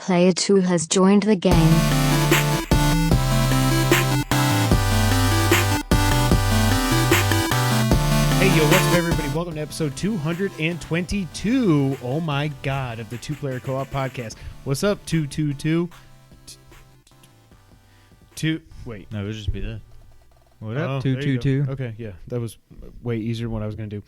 Player 2 has joined the game. Hey, yo, what's up, everybody? Welcome to episode 222, oh my god, of the Two-Player Co-op Podcast. What's up, 222? Wait. No, it would just be that. What up, 222? Okay, yeah, that was way easier than what I was going to do.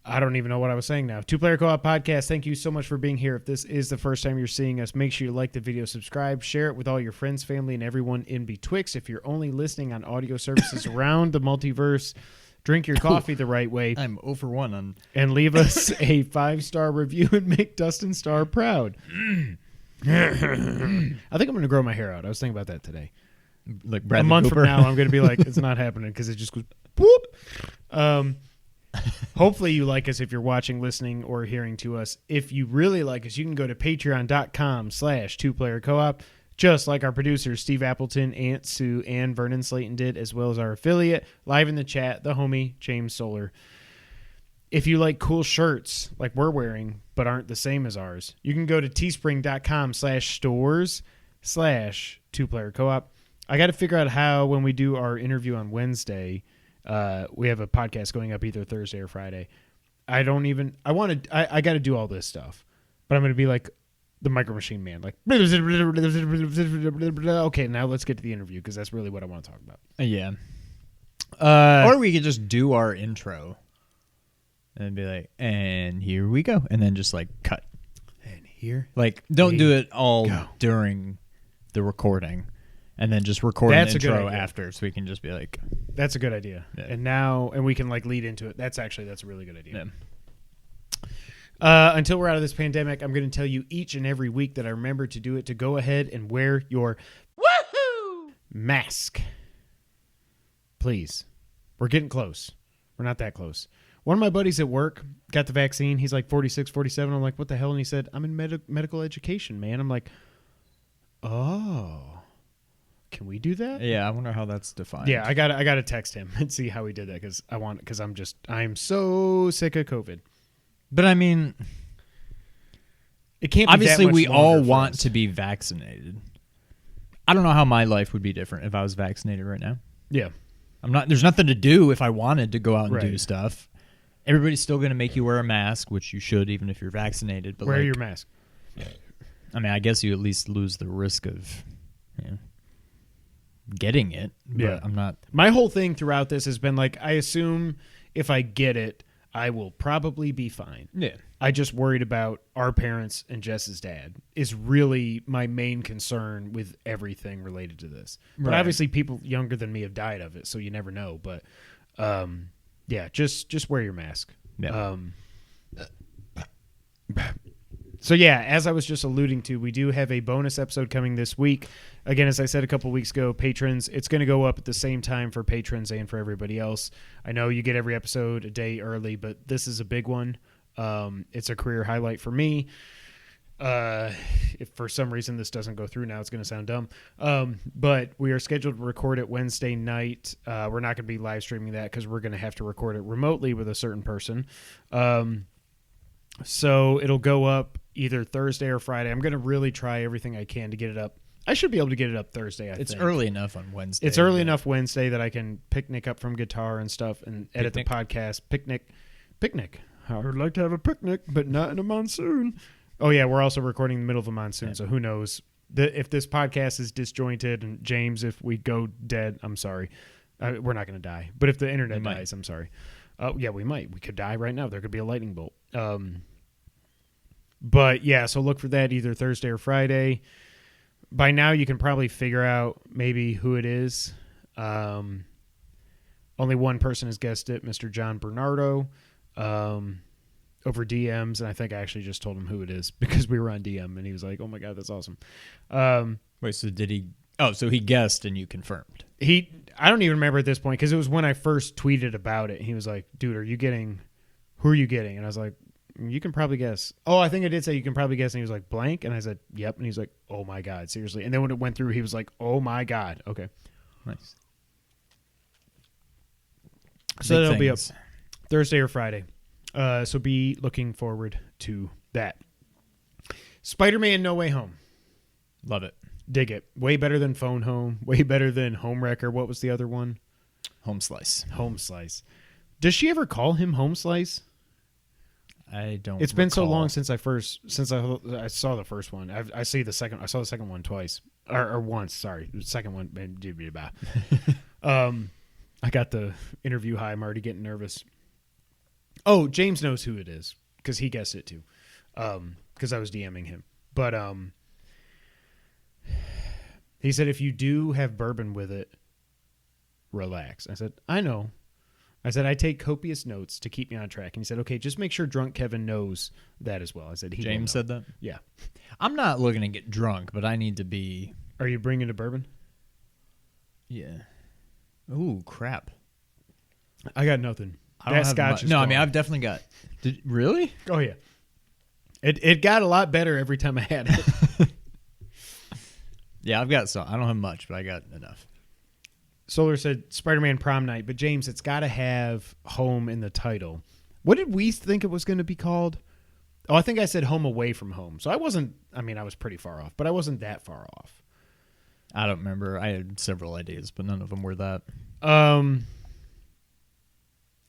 I don't even know what I was saying now. Two-Player Co-op Podcast, thank you so much for being here. If this is the first time you're seeing us, make sure you like the video, subscribe, share it with all your friends, family, and everyone in betwixt. If you're only listening on audio services around the multiverse, drink your coffee the right way. I'm 0 for 1 on... And leave us a 5-star review and make Dustin Starr proud. I think I'm going to grow my hair out. I was thinking about that today. Like Bradley a month Cooper. from now, I'm going to be like, it's not happening because it just goes whoop. Hopefully you like us if you're watching, listening, or hearing to us. If you really like us, you can go to patreon.com/2playercoop, just like our producers, Steve Appleton, Aunt Sue, and Vernon Slayton did, as well as our affiliate, live in the chat, the homie, James Solar. If you like cool shirts like we're wearing, but aren't the same as ours, you can go to teespring.com/stores/2playercoop. I got to figure out how, when we do our interview on Wednesday, we have a podcast going up either Thursday or Friday. I got to do all this stuff, but I'm going to be like the Micro Machine Man. Like, okay, now let's get to the interview because that's really what I want to talk about. Yeah. Or we could just do our intro and be like, and here we go. And then just like cut. And here. Like, don't do it all during the recording. And then just record an intro after, so we can just be like... That's a good idea. Yeah. And we can like lead into it. That's a really good idea. Yeah. Until we're out of this pandemic, I'm going to tell you each and every week that I remember to do it, to go ahead and wear your mask. Please. We're getting close. We're not that close. One of my buddies at work got the vaccine. He's like 46, 47. I'm like, what the hell? And he said, I'm in medical education, man. I'm like, oh... Can we do that? Yeah, I wonder how that's defined. Yeah, I gotta text him and see how he did that because I'm so sick of COVID. But I mean, it can't. Obviously, we all want to be vaccinated. I don't know how my life would be different if I was vaccinated right now. Yeah, I'm not. There's nothing to do if I wanted to go out and do stuff. Everybody's still going to make you wear a mask, which you should, even if you're vaccinated. But wear your mask. I mean, I guess you at least lose the risk of, getting it, but I'm not. My whole thing throughout this has been like, I assume if I get it, I will probably be fine. Yeah. I just worried about our parents and Jess's dad is really my main concern with everything related to this. But obviously people younger than me have died of it, so you never know. But just wear your mask. Yeah. So yeah, as I was just alluding to, we do have a bonus episode coming this week. Again, as I said a couple weeks ago, patrons, it's going to go up at the same time for patrons and for everybody else. I know you get every episode a day early, but this is a big one. It's a career highlight for me. If for some reason this doesn't go through now, it's going to sound dumb. But we are scheduled to record it Wednesday night. We're not going to be live streaming that because we're going to have to record it remotely with a certain person. So it'll go up either Thursday or Friday. I'm going to really try everything I can to get it up. I should be able to get it up Thursday, I think. It's early enough on Wednesday. It's early enough Wednesday that I can picnic up from guitar and stuff and edit the podcast. Picnic. I would like to have a picnic, but not in a monsoon. Oh, yeah, we're also recording in the middle of a monsoon, so who knows. If this podcast is disjointed, and James, if we go dead, I'm sorry. We're not going to die. But if the internet dies, I'm sorry. Yeah, we might. We could die right now. There could be a lightning bolt. But yeah, so look for that either Thursday or Friday. By now, you can probably figure out maybe who it is. Only one person has guessed it, Mr. John Bernardo, over DMs. And I think I actually just told him who it is because we were on DM and he was like, oh my God, that's awesome. Wait, so did he... Oh, so he guessed and you confirmed. I don't even remember at this point because it was when I first tweeted about it. He was like, dude, who are you getting? And I was like, you can probably guess. Oh, I think I did say you can probably guess. And he was like, blank. And I said, yep. And he's like, oh my God, seriously. And then when it went through, he was like, oh my God. Okay. Nice. So that'll be up Thursday or Friday. So be looking forward to that. Spider-Man No Way Home. Love it. Dig it. Way better than Phone Home. Way better than Home Wrecker. What was the other one? Home Slice. Home Slice. Does she ever call him Home Slice? I don't. It's been so long since I saw the first one. I saw the second one twice or once. Sorry, the second one. I got the interview high. I'm already getting nervous. Oh, James knows who it is because he guessed it too. Because I was DMing him, but he said if you do have bourbon with it, relax. I said I know. I said, I take copious notes to keep me on track. And he said, okay, just make sure drunk Kevin knows that as well. I said, James said that? Yeah. I'm not looking to get drunk, but I need to be. Are you bringing a bourbon? Yeah. Ooh, crap. I got nothing. I don't have scotch is No, gone. I mean, I've definitely got. Really? Oh, yeah. It got a lot better every time I had it. Yeah, I've got some. I don't have much, but I got enough. Solar said Spider-Man Prom Night, but James, it's got to have home in the title. What did we think it was going to be called? Oh, I think I said Home Away from Home. So I was pretty far off, but I wasn't that far off. I don't remember. I had several ideas, but none of them were that.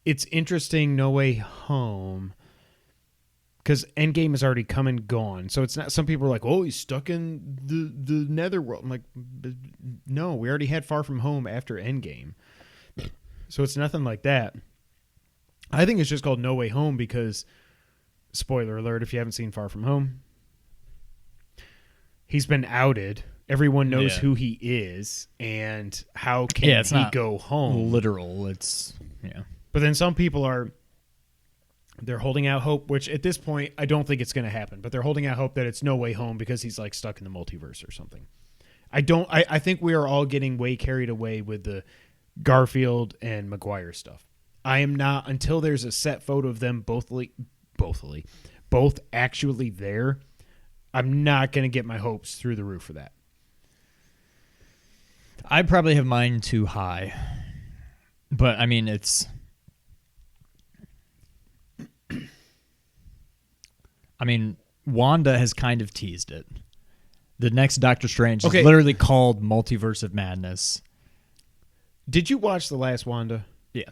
It's interesting, No Way Home, because Endgame is already come and gone. So it's not. Some people are like, "Oh, he's stuck in the netherworld." I'm like, no, we already had Far From Home after Endgame, so it's nothing like that. I think it's just called No Way Home because, spoiler alert, if you haven't seen Far From Home, he's been outed. Everyone knows who he is, and how can he go home? Literal. It's But then some people they're holding out hope, which at this point I don't think it's going to happen. But they're holding out hope that it's No Way Home because he's like stuck in the multiverse or something. I think we are all getting way carried away with the Garfield and Maguire stuff. I am not until there's a set photo of them both actually there. I'm not going to get my hopes through the roof for that. I probably have mine too high, but I mean it's. I mean, Wanda has kind of teased it. The next Doctor Strange is literally called Multiverse of Madness. Did you watch the last Wanda? Yeah.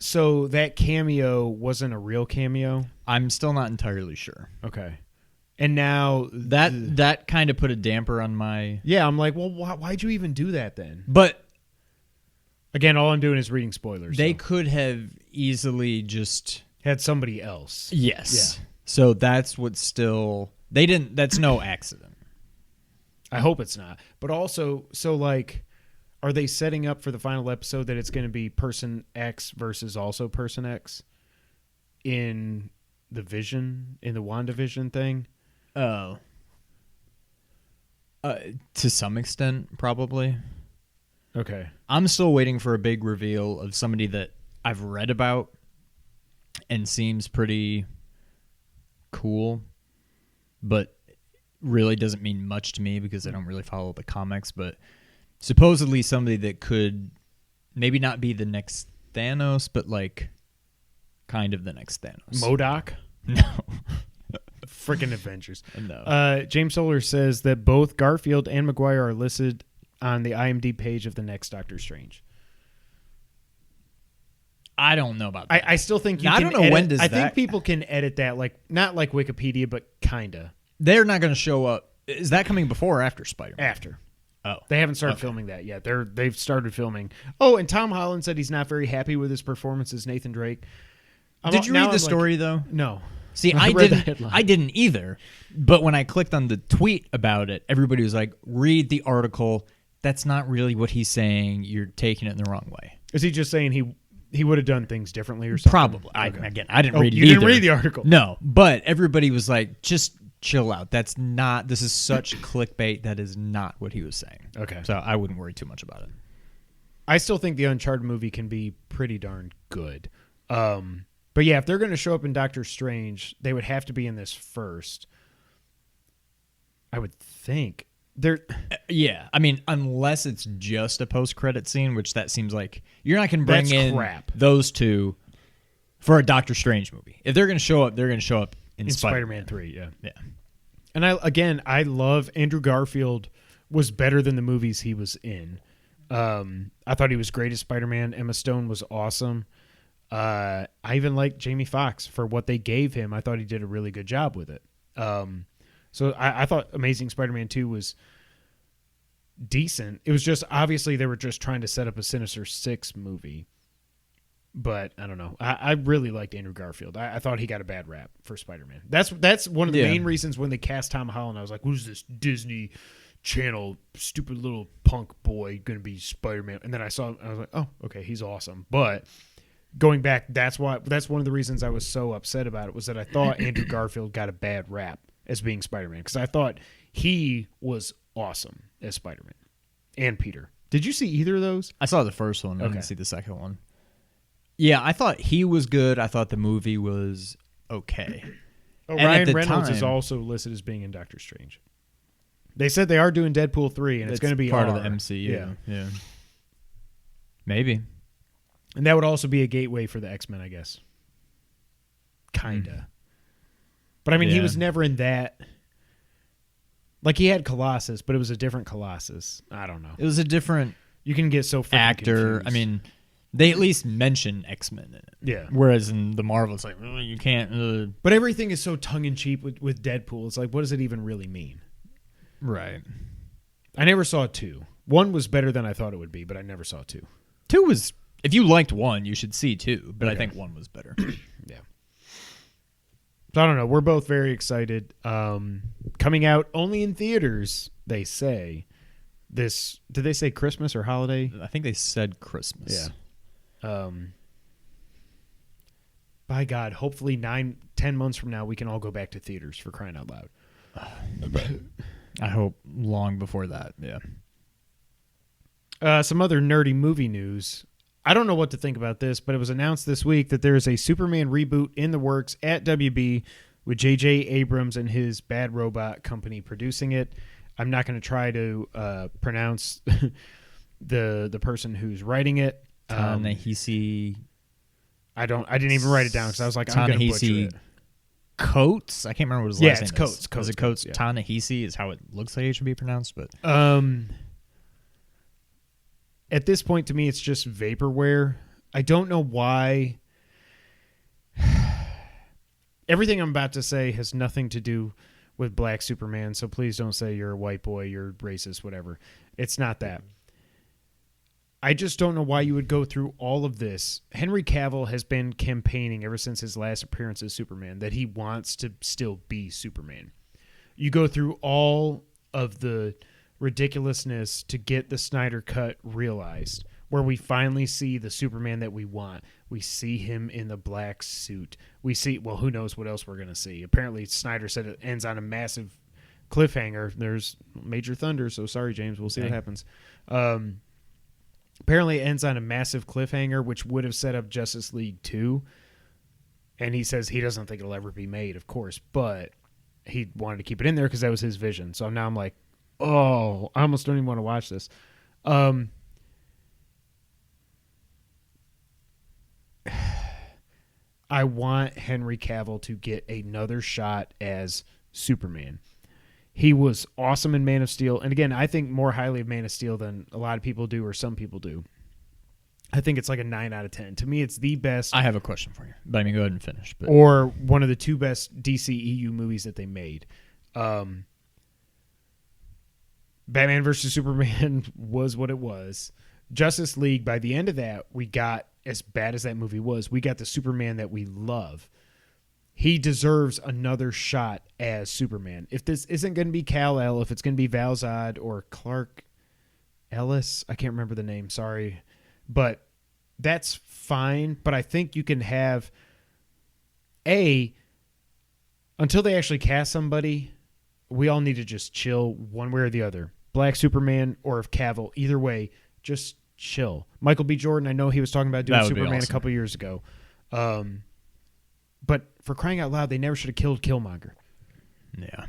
So that cameo wasn't a real cameo? I'm still not entirely sure. Okay. And now that kind of put a damper on my... Yeah, I'm like, well, why'd you even do that then? But... Again, all I'm doing is reading spoilers. They could have easily just... Had somebody else. Yes. Yeah. So that's what's still... They didn't... That's no accident. I hope it's not. But also, so like, are they setting up for the final episode that it's going to be Person X versus also Person X in the Vision, in the WandaVision thing? Oh. To some extent, probably. Okay. I'm still waiting for a big reveal of somebody that I've read about and seems pretty cool, but really doesn't mean much to me because I don't really follow the comics, but supposedly somebody that could maybe not be the next Thanos, but like kind of the next Thanos. MODOK? No. Freaking Avengers. No. James Solar says that both Garfield and Maguire are listed on the IMDb page of the next Doctor Strange. I don't know about that. I still think you now, can I don't know edit, when does I that... think people can edit that, like not like Wikipedia, but kinda. They're not going to show up. Is that coming before or after Spider-Man? After. Oh. They haven't started filming that yet. They've started filming. Oh, and Tom Holland said he's not very happy with his performance as Nathan Drake. Did you read the story though? No. See, I didn't either. But when I clicked on the tweet about it, everybody was like, read the article. That's not really what he's saying. You're taking it in the wrong way. Is he just saying he would have done things differently or something? Probably. Okay. I didn't read it You either. didn't read the article? No. But everybody was like, just chill out. This is such clickbait. That is not what he was saying. Okay. So I wouldn't worry too much about it. I still think the Uncharted movie can be pretty darn good. But yeah, if they're going to show up in Doctor Strange, they would have to be in this first. I would think. Yeah, I mean, unless it's just a post-credit scene, which that seems like you're not going to bring in crap. those two For a Doctor Strange movie. If they're going to show up, they're going to show up in Spider-Man 3, yeah. Yeah. And I love Andrew Garfield was better than the movies he was in. I thought he was great as Spider-Man. Emma Stone was awesome. I even liked Jamie Foxx for what they gave him. I thought he did a really good job with it. So I thought Amazing Spider-Man 2 was decent. It was just, obviously, they were just trying to set up a Sinister Six movie. But I don't know. I really liked Andrew Garfield. I thought he got a bad rap for Spider-Man. That's one of the main reasons when they cast Tom Holland, I was like, who's this Disney Channel stupid little punk boy going to be Spider-Man? And then I saw him, I was like, oh, okay, he's awesome. But going back, that's one of the reasons I was so upset about it, was that I thought Andrew Garfield got a bad rap as being Spider-Man, because I thought he was awesome as Spider-Man and Peter. Did you see either of those? I saw the first one. I didn't see the second one. Yeah, I thought he was good. I thought the movie was okay. Oh, Ryan Reynolds is also listed as being in Doctor Strange. They said they are doing Deadpool 3, and it's going to be part of the MCU. Yeah. Maybe. And that would also be a gateway for the X-Men, I guess. Kinda. But I mean, he was never in that. Like, he had Colossus, but it was a different Colossus. I don't know. It was a different You can get so freaking actor. confused. I mean, they at least mention X-Men in it. Yeah. Whereas in the Marvel, it's like, you can't. But everything is so tongue-in-cheek with Deadpool. It's like, what does it even really mean? Right. I never saw 2. 1 was better than I thought it would be, but I never saw 2. 2 was, if you liked 1, you should see 2. But I think 1 was better. Yeah. So I don't know. We're both very excited. Coming out only in theaters, they say. Did they say Christmas or holiday? I think they said Christmas. Yeah. By God, hopefully 9-10 months from now, we can all go back to theaters, for crying out loud. I hope long before that, yeah. Some other nerdy movie news. I don't know what to think about this, but it was announced this week that there is a Superman reboot in the works at WB with J.J. Abrams and his Bad Robot company producing it. I'm not going to try to pronounce the person who's writing it. Ta-Nehisi. I didn't even write it down because I was like, I'm going to butcher it. Coates? I can't remember what his last name is. Coates. Is it Coates? Yeah. Ta-Nehisi is how it looks like it should be pronounced. But at this point, to me, it's just vaporware. I don't know why. Everything I'm about to say has nothing to do with Black Superman, so please don't say you're a white boy, you're racist, whatever. It's not that. I just don't know why you would go through all of this. Henry Cavill has been campaigning ever since his last appearance as Superman that he wants to still be Superman. You go through all of the ridiculousness to get the Snyder Cut realized, where we finally see the Superman that we want. We see him in the black suit. We see, well, who knows what else we're going to see. Apparently, Snyder said it ends on a massive cliffhanger. There's major thunder, so sorry, James. We'll see what happens. Apparently, it ends on a massive cliffhanger, which would have set up Justice League 2. And he says he doesn't think it'll ever be made, of course, but he wanted to keep it in there because that was his vision. So now I'm like, oh, I almost don't even want to watch this. I want Henry Cavill to get another shot as Superman. He was awesome in Man of Steel. And again, I think more highly of Man of Steel than a lot of people do or some people do. I think it's like a 9 out of 10. To me, it's the best. I have a question for you. But I mean, go ahead and finish. But. Or one of the 2 best DCEU movies that they made. Batman vs. Superman was what it was. Justice League, by the end of that, we got, as bad as that movie was, we got the Superman that we love. He deserves another shot as Superman. If this isn't going to be Kal-El, if it's going to be Val Zod or Clark Ellis, I can't remember the name, sorry. But that's fine. But I think you can have, until they actually cast somebody, we all need to just chill one way or the other. Black Superman or if Cavill, either way, just chill. Michael B. Jordan, I know he was talking about doing Superman a couple years ago. But for crying out loud, they never should have killed Killmonger. Yeah.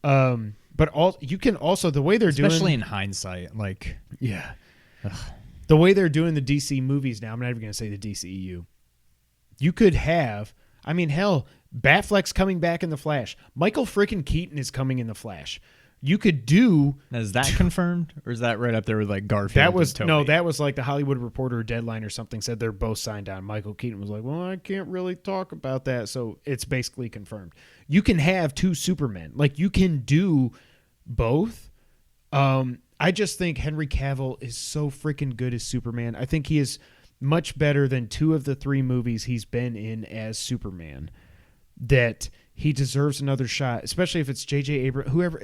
But you can also, the way they're doing, especially in hindsight, like, yeah, the way they're doing the DC movies now. I'm not even going to say the DCEU. You could have, I mean, hell, Batfleck's coming back in The Flash. Michael freaking Keaton is coming in The Flash. You could do. Now, is that confirmed, or is that right up there with like Garfield? That was and Toby? no, that was like the Hollywood Reporter Deadline or something said they're both signed on. Michael Keaton was like, "Well, I can't really talk about that," so it's basically confirmed. You can have two Supermen, like you can do both. I just think Henry Cavill is so freaking good as Superman. I think he is much better than 2 of the 3 movies he's been in as Superman. That he deserves another shot, especially if it's J.J. Abrams, whoever.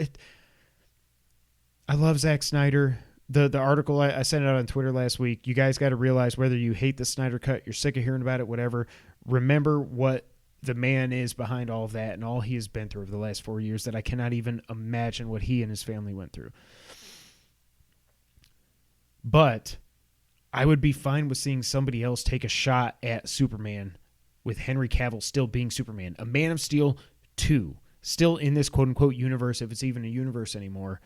I love Zack Snyder. The article I sent out on Twitter last week, you guys got to realize whether you hate the Snyder Cut, you're sick of hearing about it, whatever, remember what the man is behind all of that and all he has been through over the last 4 years that I cannot even imagine what he and his family went through. But I would be fine with seeing somebody else take a shot at Superman with Henry Cavill still being Superman. A Man of Steel 2, still in this quote-unquote universe, if it's even a universe anymore.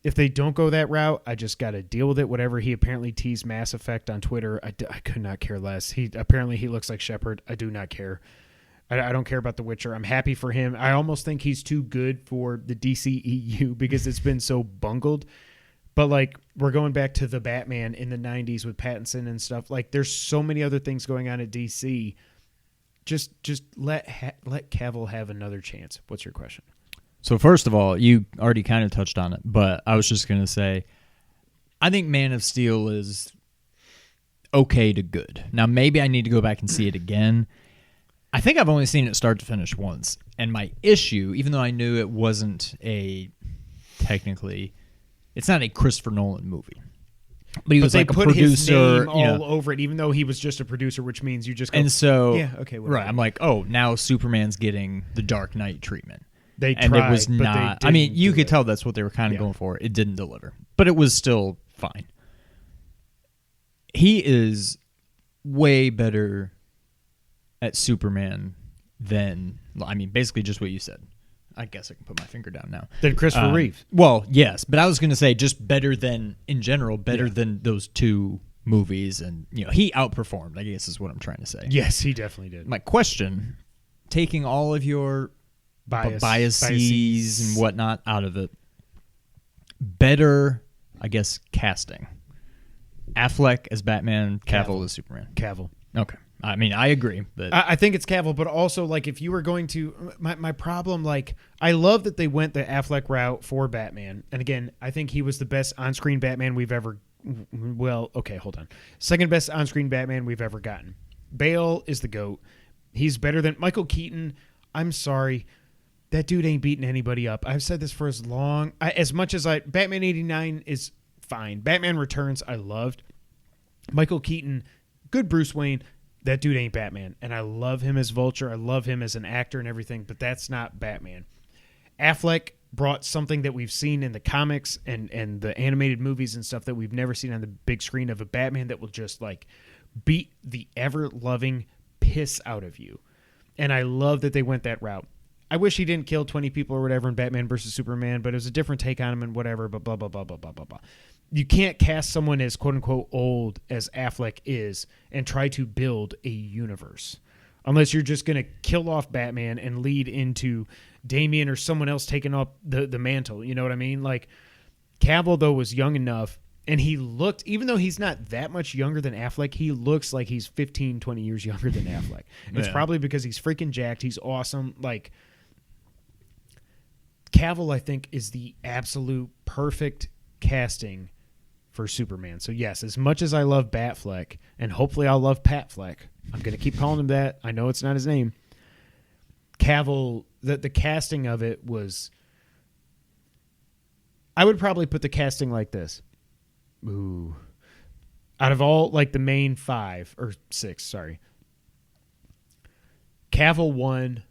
If they don't go that route, I just got to deal with it. Whatever he apparently teased Mass Effect on Twitter, I could not care less. He looks like Shepard. I do not care. I don't care about The Witcher. I'm happy for him. I almost think he's too good for the DCEU because it's been so bungled. But like we're going back to the Batman in the 90s with Pattinson and stuff. Like there's so many other things going on at DC. Just let Cavill have another chance. What's your question? So first of all, you already kind of touched on it, but I was just going to say, I think Man of Steel is okay to good. Now, maybe I need to go back and see it again. I think I've only seen it start to finish once. And my issue, even though I knew it wasn't it's not a Christopher Nolan movie. But he was like a producer. His name all over it, even though he was just a producer, which means you just go, and so, yeah, okay, whatever. Right. I'm like, oh, now Superman's getting the Dark Knight treatment. They and tried, it was not. I mean, you could tell that's what they were kind of going for. It didn't deliver, but it was still fine. He is way better at Superman than, I mean, basically just what you said. I guess I can put my finger down now. Than Christopher Reeve. Well, yes, but I was going to say just better than, in general, better than those 2 movies, and he outperformed, I guess is what I'm trying to say. Yes, he definitely did. My question, taking all of your biases and whatnot out of it, better, I guess, casting. Affleck as Batman, Cavill as Superman. Cavill. Okay. I mean, I agree. But I think it's Cavill, but also, like, if you were going to... My problem, like, I love that they went the Affleck route for Batman. And again, I think he was the best on-screen Batman we've ever... Well, okay, hold on. Second best on-screen Batman we've ever gotten. Bale is the GOAT. He's better than... Michael Keaton, I'm sorry... That dude ain't beating anybody up. I've said this for as much as Batman 89 is fine. Batman Returns, I loved. Michael Keaton, good Bruce Wayne. That dude ain't Batman. And I love him as Vulture. I love him as an actor and everything, but that's not Batman. Affleck brought something that we've seen in the comics and the animated movies and stuff that we've never seen on the big screen of a Batman that will just like beat the ever-loving piss out of you. And I love that they went that route. I wish he didn't kill 20 people or whatever in Batman versus Superman, but it was a different take on him and whatever, but blah, blah, blah, blah, blah, blah, blah. You can't cast someone as quote-unquote old as Affleck is and try to build a universe unless you're just going to kill off Batman and lead into Damian or someone else taking up the mantle. You know what I mean? Like, Cavill, though, was young enough, and he looked, even though he's not that much younger than Affleck, he looks like he's 15, 20 years younger than Affleck. It's probably because he's freaking jacked. He's awesome. Like, Cavill, I think, is the absolute perfect casting for Superman. So, yes, as much as I love Batfleck, and hopefully I'll love Patfleck, I'm going to keep calling him that. I know it's not his name. Cavill, the casting of it was... I would probably put the casting like this. Ooh. Out of all, like, the main 5, or 6, sorry. Cavill 1...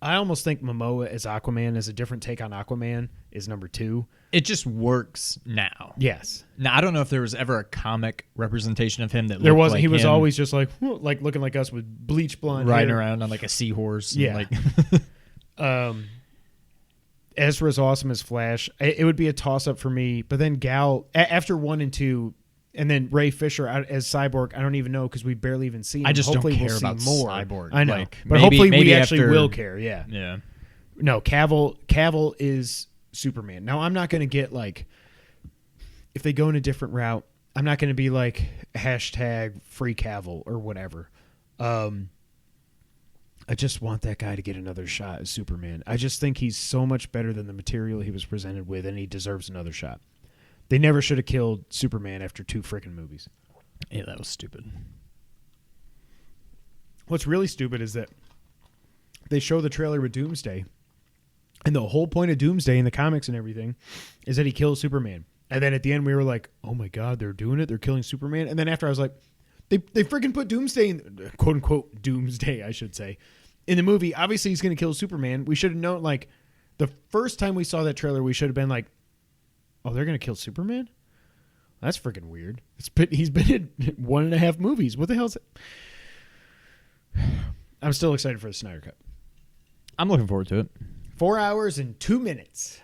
I almost think Momoa as Aquaman, as a different take on Aquaman, is number 2. It just works now. Yes. Now, I don't know if there was ever a comic representation of him that there looked wasn't. like he was him, always just like looking like us with bleach blonde riding hair. around on like a seahorse. Yeah. Ezra's awesome as Flash. It would be a toss-up for me. But then Gal, after 1 and 2, And then Ray Fisher as Cyborg, I don't even know because we barely even seen him. I just hopefully don't care we'll about see more. Cyborg. I know, Like, but maybe, hopefully we actually after, will care. Yeah. Yeah. No, Cavill is Superman. Now I'm not going to get like, if they go in a different route, I'm not going to be like hashtag free Cavill or whatever. I just want that guy to get another shot as Superman. I just think he's so much better than the material he was presented with, and he deserves another shot. They never should have killed Superman after 2 freaking movies. Yeah, that was stupid. What's really stupid is that they show the trailer with Doomsday, and the whole point of Doomsday in the comics and everything is that he kills Superman. And then at the end we were like, oh my God, they're doing it. They're killing Superman. And then after I was like, they freaking put Doomsday in, quote unquote Doomsday, I should say, in the movie. Obviously he's going to kill Superman. We should have known, like, the first time we saw that trailer, we should have been like, oh, they're going to kill Superman? That's freaking weird. He's been in 1.5 movies. What the hell is it? I'm still excited for the Snyder Cut. I'm looking forward to it. 4 hours and 2 minutes.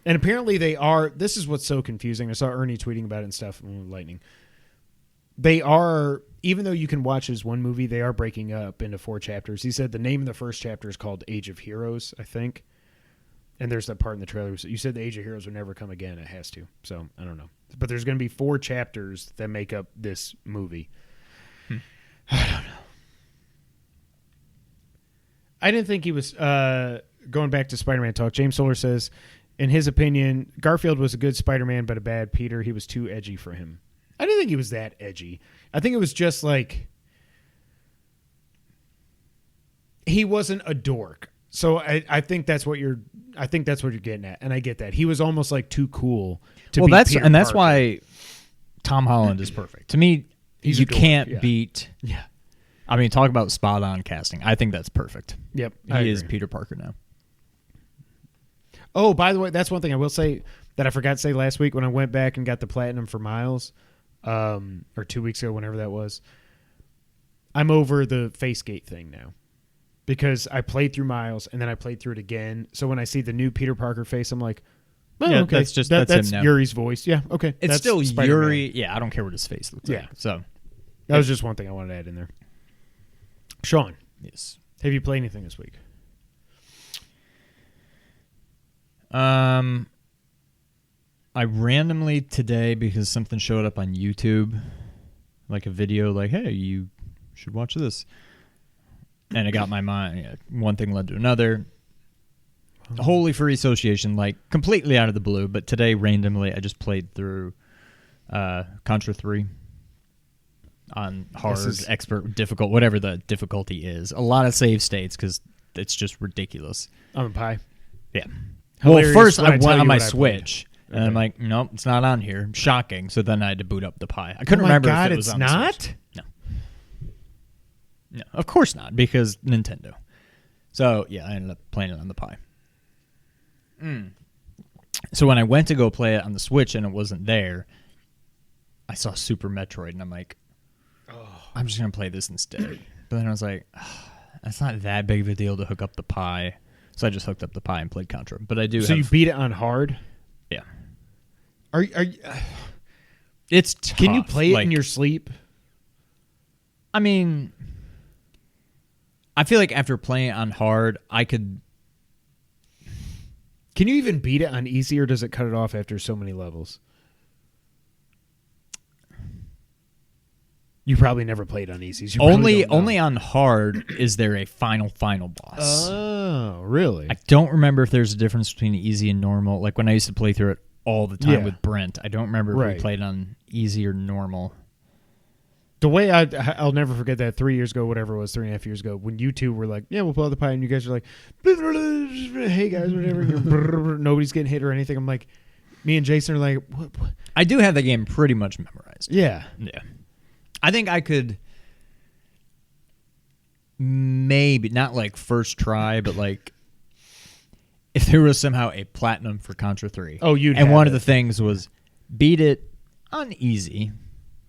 And apparently they are, this is what's so confusing. I saw Ernie tweeting about it and stuff. Lightning. They are, even though you can watch as one movie, they are breaking up into 4 chapters. He said the name of the first chapter is called Age of Heroes, I think. And there's that part in the trailer. You said the Age of Heroes would never come again. It has to. So, I don't know. But there's going to be 4 chapters that make up this movie. I don't know. I didn't think he was, going back to Spider-Man talk, James Solar says, in his opinion, Garfield was a good Spider-Man, but a bad Peter. He was too edgy for him. I didn't think he was that edgy. I think it was just like, he wasn't a dork. So I think that's what you're getting at, and I get that. He was almost like too cool to be Peter and that's Parker. why Tom Holland is perfect. To me, He's you a dork, can't beat. Yeah. I mean, talk about spot on casting. I think that's perfect. Yep. He is Peter Parker now. Oh, by the way, that's one thing I will say that I forgot to say last week when I went back and got the platinum for Miles, or 2 weeks ago, whenever that was. I'm over the Facegate thing now. Because I played through Miles and then I played through it again. So when I see the new Peter Parker face, I'm like, oh, Yeah, okay. that's him now. Yuri's voice. Yeah, okay. It's that's still Spider-Man. Yuri. Yeah, I don't care what his face looks like. So That was just one thing I wanted to add in there. Sean, yes. have you played anything this week? I randomly today, because something showed up on YouTube, like a video, like, hey, you should watch this. And it got my mind. Yeah, one thing led to another. Wholly free association, like completely out of the blue. But today, randomly, I just played through Contra 3 on hard, expert, difficult, whatever the difficulty is. A lot of save states because it's just ridiculous. On a pie. Yeah. Hilarious Well, first when I tell went you on my what I played. Switch, and I'm like, nope, it's not on here. Shocking. So then I had to boot up the Pi. I couldn't remember if it was on the Switch. No. No, of course not, because Nintendo. So, yeah, I ended up playing it on the Pi. So when I went to go play it on the Switch and it wasn't there, I saw Super Metroid, and I'm like, I'm just going to play this instead. But then I was like, that's not that big of a deal to hook up the Pi. So I just hooked up the Pi and played Contra. But I do So you beat it on hard? Yeah. Are you It's tough. Can you play it like, in your sleep? I mean, I feel like after playing it on hard, I could... Can you even beat it on easy, or does it cut it off after so many levels? You probably never played on easy. So Only on hard is there a final boss. Oh, really? I don't remember if there's a difference between easy and normal. Like when I used to play through it all the time with Brent, I don't remember if we played on easy or normal. The way I'll never forget that 3 years ago, whatever it was, 3.5 years ago, when you two were like, yeah, we'll pull out the Pi, and you guys are like, hey guys, whatever, nobody's getting hit or anything. I'm like, me and Jason are like, what? I do have the game pretty much memorized. Yeah. Yeah. I think I could maybe, not like first try, but like if there was somehow a platinum for Contra 3. Oh, you'd And have one it. of the things was beat it on easy.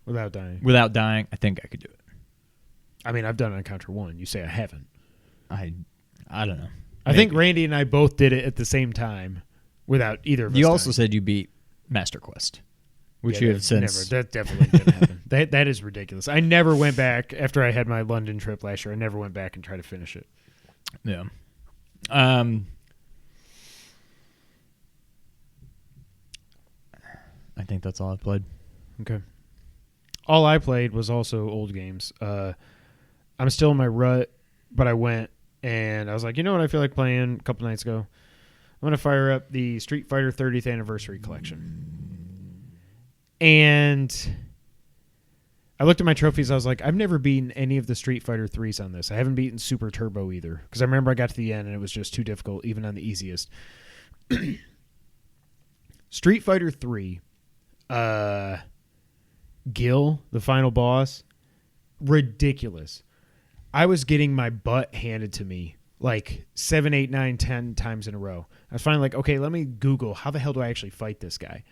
Without dying. Without dying, I think I could do it. I mean, I've done it on Contra 1. You say I haven't. I don't know. I think Randy and I both did it at the same time without either of us You also dying. said you beat Master Quest. Which you have since. Never. That definitely didn't happen. That is ridiculous. I never went back after I had my London trip last year. I never went back and tried to finish it. Yeah. I think that's all I played. Okay. All I played was also old games. I'm still in my rut, but I went and I was like, you know what I feel like playing a couple nights ago? I'm going to fire up the Street Fighter 30th Anniversary Collection. And I looked at my trophies. I was like, I've never beaten any of the Street Fighter 3s on this. I haven't beaten Super Turbo either. Because I remember I got to the end and it was just too difficult, even on the easiest. Street Fighter 3, Gil, the final boss, ridiculous. I was getting my butt handed to me like 7, 8, 9, 10 times in a row. I was finally like, okay, let me Google how the hell do I actually fight this guy?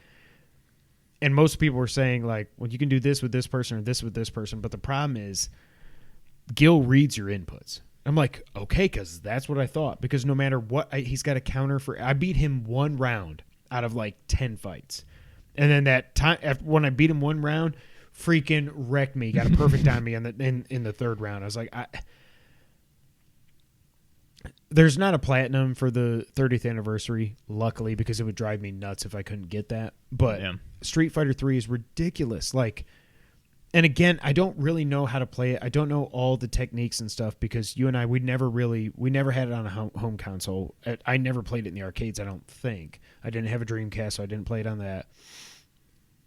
And most people were saying like, well, you can do this with this person or this with this person. But the problem is Gil reads your inputs. I'm like, okay, because that's what I thought. Because no matter what, he's got a counter for. I beat him one round out of like 10 fights. And then that time, when I beat him one round, freaking wrecked me. Got a perfect on me in the third round. I was like, there's not a platinum for the 30th anniversary, luckily, because it would drive me nuts if I couldn't get that. But yeah. Street Fighter 3 is ridiculous. Like, and again, I don't really know how to play it. I don't know all the techniques and stuff because you and I, we never had it on a home console. I never played it in the arcades, I don't think. I didn't have a Dreamcast, so I didn't play it on that.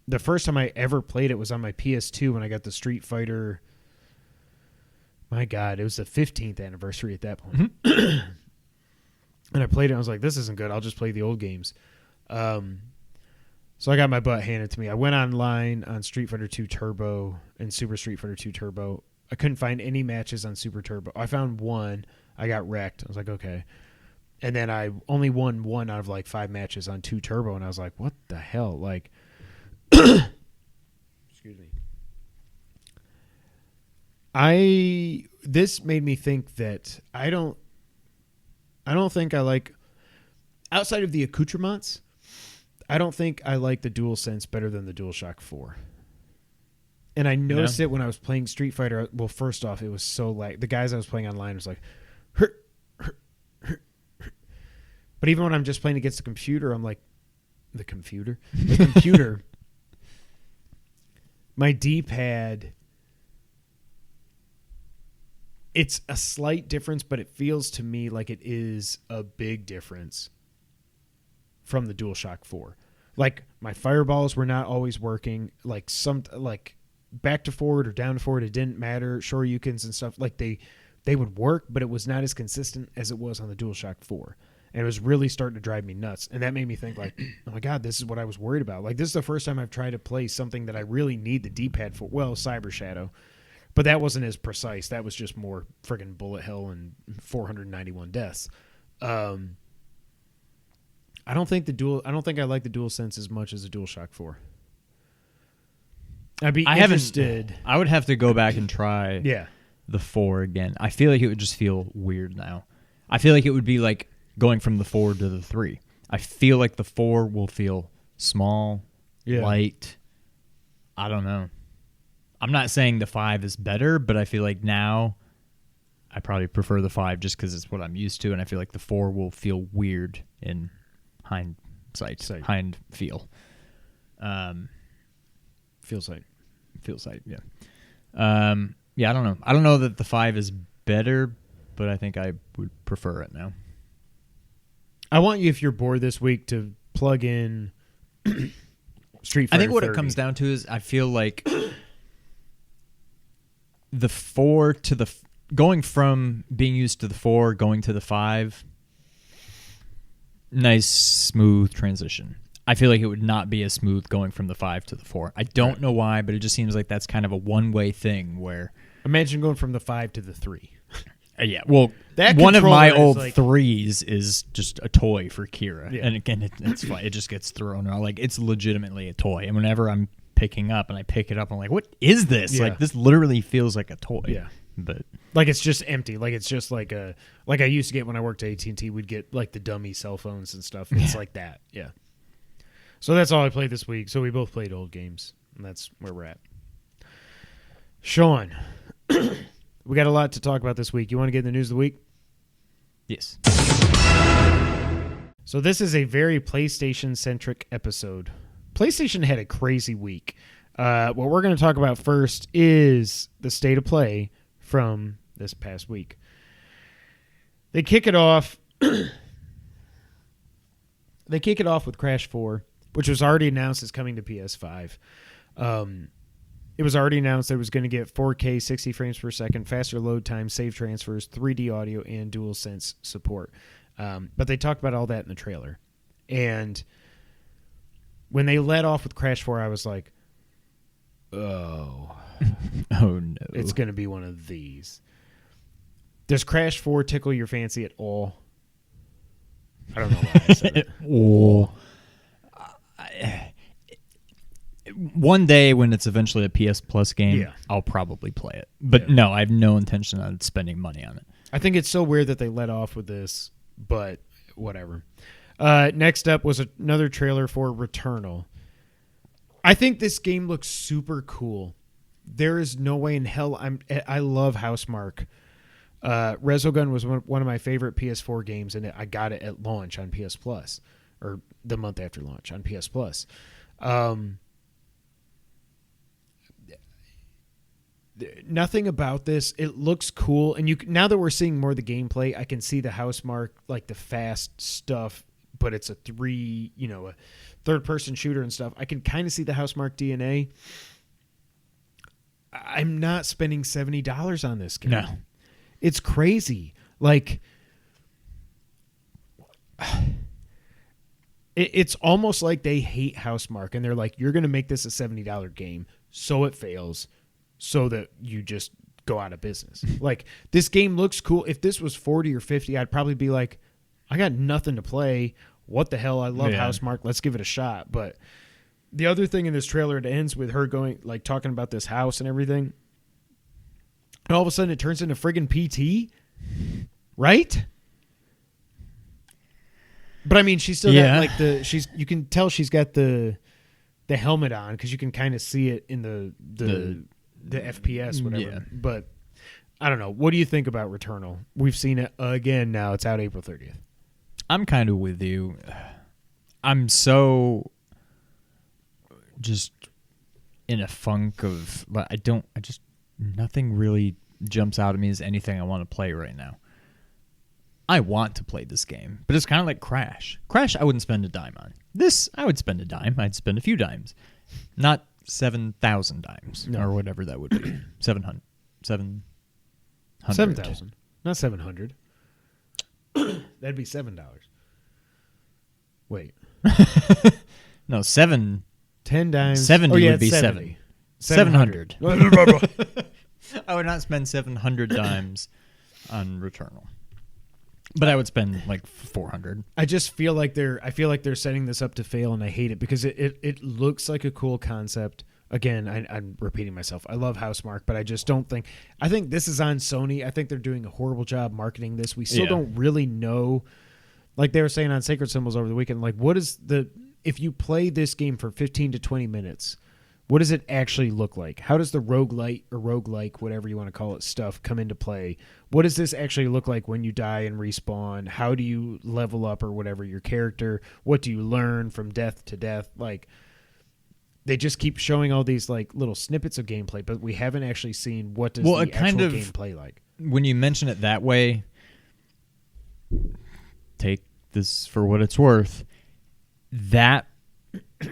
The first time I ever played it was on my PS2 when I got the Street Fighter. My God, it was the 15th anniversary at that point. Mm-hmm. And I played it, and I was like, this isn't good. I'll just play the old games. So I got my butt handed to me. I went online on Street Fighter 2 Turbo and Super Street Fighter 2 Turbo. I couldn't find any matches on Super Turbo. I found one. I got wrecked. I was like, okay. And then I only won one out of like 5 matches on 2 Turbo, and I was like, what the hell? Like, excuse me. This made me think that I don't think I like, outside of the accoutrements, I don't think I like the DualSense better than the DualShock 4. And I noticed it when I was playing Street Fighter. Well, first off, it was so like the guys I was playing online was like, hurt. But even when I'm just playing against the computer, I'm like, the computer, my D-pad. It's a slight difference, but it feels to me like it is a big difference from the DualShock 4. Like my fireballs were not always working. Like back to forward or down to forward, it didn't matter. Shoryukens and stuff, like they would work, but it was not as consistent as it was on the DualShock 4. And it was really starting to drive me nuts. And that made me think like, oh my God, this is what I was worried about. Like this is the first time I've tried to play something that I really need the D-pad for. Well, Cyber Shadow. But that wasn't as precise. That was just more friggin' bullet hell and 491 deaths. I don't think I like the DualSense as much as the DualShock 4. I'd be interested. I would have to go back and try the 4 again. I feel like it would just feel weird now. I feel like it would be like going from the 4 to the 3. I feel like the 4 will feel small, light. I don't know. I'm not saying the 5 is better, but I feel like now I probably prefer the 5 just because it's what I'm used to, and I feel like the 4 will feel weird in hindsight. Hind feel. Feel sight, yeah. Yeah, I don't know. I don't know that the 5 is better, but I think I would prefer it now. I want you, if you're bored this week, to plug in Street Fighter. I think what 30. it comes down to is I feel like the 4 to the going from being used to the 4 going to the 5, nice smooth transition. I feel like it would not be as smooth going from the 5 to the 4. I don't know why, but it just seems like that's kind of a one-way thing where imagine going from the 5 to the 3. Yeah, well, that one of my old like 3s is just a toy for Kira. Yeah. And again, it's fine. It just gets thrown out. Like, it's legitimately a toy. And whenever I'm picking up and I pick it up, I'm like, what is this? Yeah. Like, this literally feels like a toy. Yeah. But like it's just empty. Like it's just like I used to get when I worked at AT&T, we'd get like the dummy cell phones and stuff. It's like that. Yeah. So that's all I played this week. So we both played old games, and that's where we're at. Sean, we got a lot to talk about this week. You want to get in the news of the week? Yes. So this is a very PlayStation-centric episode. PlayStation had a crazy week. What we're going to talk about first is the state of play from this past week. They kick it off. They kick it off with Crash 4, which was already announced as coming to PS5. It was already announced that it was going to get 4K, 60 frames per second, faster load time, save transfers, 3D audio, and DualSense support. But they talked about all that in the trailer. And when they let off with Crash 4, I was like, oh. Oh, no. It's going to be one of these. Does Crash 4 tickle your fancy at all? I don't know why I said it. One day when it's eventually a PS Plus game, I'll probably play it. But no, I have no intention on spending money on it. I think it's so weird that they let off with this, but whatever. Next up was another trailer for Returnal. I think this game looks super cool. There is no way in hell I love Housemarque. Resogun was one of my favorite PS4 games, and I got it at launch on PS Plus, or the month after launch on PS Plus. Nothing about this. It looks cool, and now that we're seeing more of the gameplay, I can see the Housemarque, like the fast stuff, but it's a third-person shooter and stuff. I can kind of see the Housemarque DNA. I'm not spending $70 on this game. No. It's crazy. Like, it's almost like they hate Housemarque, and they're like, you're going to make this a $70 game, so it fails, so that you just go out of business. Like, this game looks cool. If this was 40 or 50, I'd probably be like, I got nothing to play. What the hell? I love Housemarque. Let's give it a shot. But the other thing in this trailer, it ends with her going, like, talking about this house and everything. And all of a sudden, it turns into friggin' PT, right? But I mean, she's still got like you can tell she's got the helmet on because you can kind of see it in the FPS, whatever. Yeah. But I don't know. What do you think about Returnal? We've seen it again now. It's out April 30th. I'm kind of with you. I'm so just in a funk of nothing really jumps out at me as anything I want to play right now. I want to play this game, but it's kind of like Crash. Crash, I wouldn't spend a dime on. This, I would spend a dime. I'd spend a few dimes. Not 7,000 dimes or whatever that would be. 700. 7,000. Not 700. That'd be $7. Wait. No, 7. 10 dimes. 70 would be 70. 700. I would not spend 700 dimes on Returnal. But I would spend like 400. I just feel like they're setting this up to fail, and I hate it because it looks like a cool concept. Again, I'm repeating myself. I love Housemarque, but I just don't think. I think this is on Sony. I think they're doing a horrible job marketing this. We still don't really know. Like they were saying on Sacred Symbols over the weekend, like if you play this game for 15 to 20 minutes, what does it actually look like? How does the roguelite or roguelike, whatever you want to call it, stuff come into play? What does this actually look like when you die and respawn? How do you level up or whatever your character? What do you learn from death to death? Like, they just keep showing all these like little snippets of gameplay, but we haven't actually seen what does the actual gameplay like. When you mention it that way, take this for what it's worth. That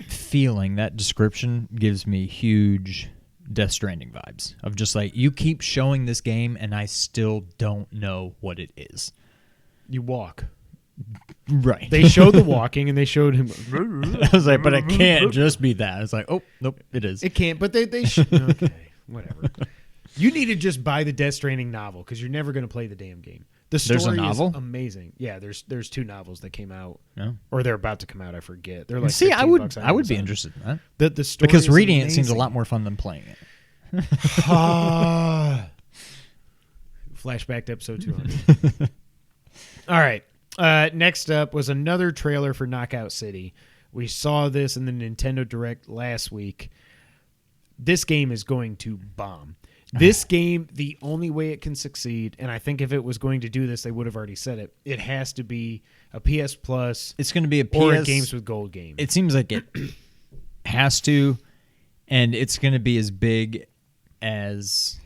feeling, that description gives me huge Death Stranding vibes of just like, you keep showing this game and I still don't know what it is. You walk. Right. They showed the walking and they showed him. I was like, but it can't just be that. It's like, oh, nope, it is. It can't, but they should. Okay, whatever. You need to just buy the Death Stranding novel because you're never going to play the damn game. The story there's a novel? Is amazing. Yeah, there's 2 novels that came out, yeah. Or they're about to come out. I forget. They're like see, I would be interested in that. The story because reading amazing. It seems a lot more fun than playing it. Flashback to episode 200. All right. Next up was another trailer for Knockout City, We saw this in the Nintendo Direct last week. This game is going to bomb. This game, the only way it can succeed, and I think if it was going to do this, they would have already said it. It has to be a PS Plus. It's going to be a PS or a Games with Gold game. It seems like it has to, and it's going to be as big as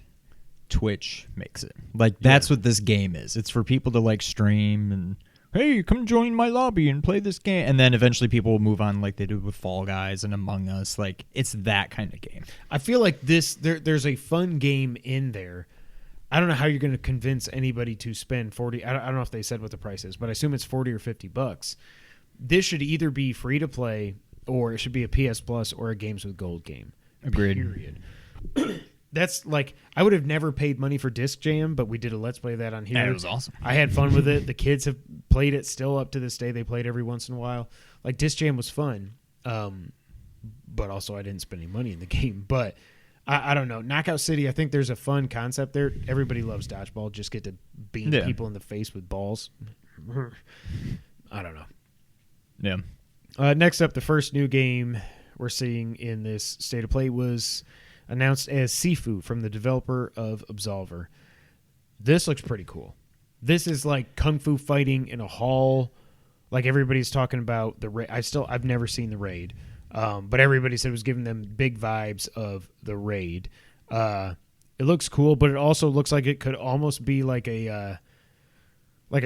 Twitch makes it. Like that's what this game is. It's for people to like stream and hey, come join my lobby and play this game. And then eventually people will move on like they did with Fall Guys and Among Us. Like it's that kind of game. I feel like there's a fun game in there. I don't know how you're going to convince anybody to spend 40. I don't know if they said what the price is, but I assume it's 40 or 50 bucks. This should either be free to play or it should be a PS Plus or a Games with Gold game. Agreed. Period. That's like, I would have never paid money for Disc Jam, but we did a Let's Play of that on here. Yeah, it was awesome. I had fun with it. The kids have played it still up to this day. They play it every once in a while. Like, Disc Jam was fun, but also I didn't spend any money in the game. But I don't know. Knockout City, I think there's a fun concept there. Everybody loves dodgeball. Just get to beam people in the face with balls. I don't know. Yeah. Next up, the first new game we're seeing in this State of Play was announced as Sifu from the developer of Absolver. This looks pretty cool. This is like kung fu fighting in a hall. Like everybody's talking about the raid. I've never seen the raid, but everybody said it was giving them big vibes of the raid. It looks cool, but it also looks like it could almost be like a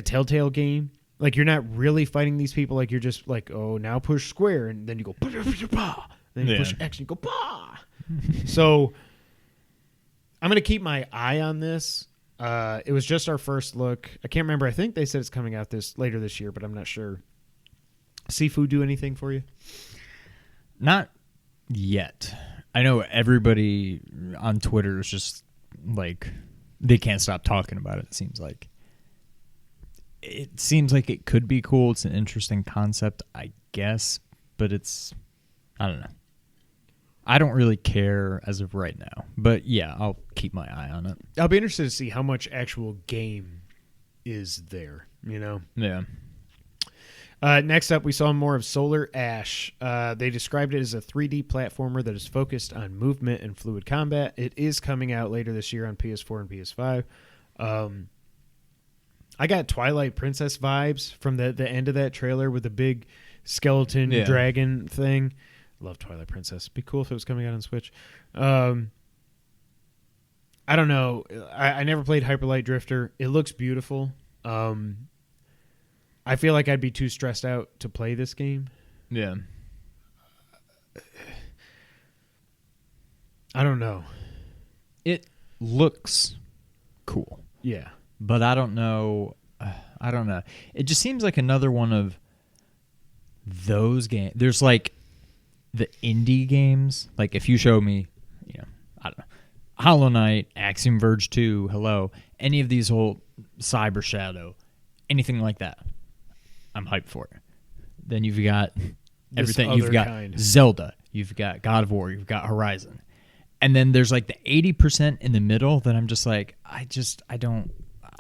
Telltale game. Like you're not really fighting these people. Like you're just like, oh, now push square, and then you go, then you push X, and you go, bah. So I'm going to keep my eye on this. It was just our first look. I can't remember. I think they said it's coming out later this year, but I'm not sure. Sifu do anything for you? Not yet. I know everybody on Twitter is just like, they can't stop talking about it, it seems like. It seems like it could be cool. It's an interesting concept, I guess, but I don't know. I don't really care as of right now, but yeah, I'll keep my eye on it. I'll be interested to see how much actual game is there, you know? Yeah. Next up, we saw more of Solar Ash. They described it as a 3D platformer that is focused on movement and fluid combat. It is coming out later this year on PS4 and PS5. I got Twilight Princess vibes from the end of that trailer with the big skeleton dragon thing. Love Twilight Princess. Be cool if it was coming out on Switch. I don't know. I never played Hyper Light Drifter. It looks beautiful. I feel like I'd be too stressed out to play this game. Yeah. I don't know. It looks cool. Yeah. But I don't know. It just seems like another one of those games. There's like the indie games. Like if you show me, I don't know, Hollow Knight, Axiom Verge 2, Hello, any of these whole Cyber Shadow, anything like that, I'm hyped for it. Then you've got everything. You've got Zelda. You've got God of War. You've got Horizon. And then there's like the 80% in the middle that I'm just like, I don't.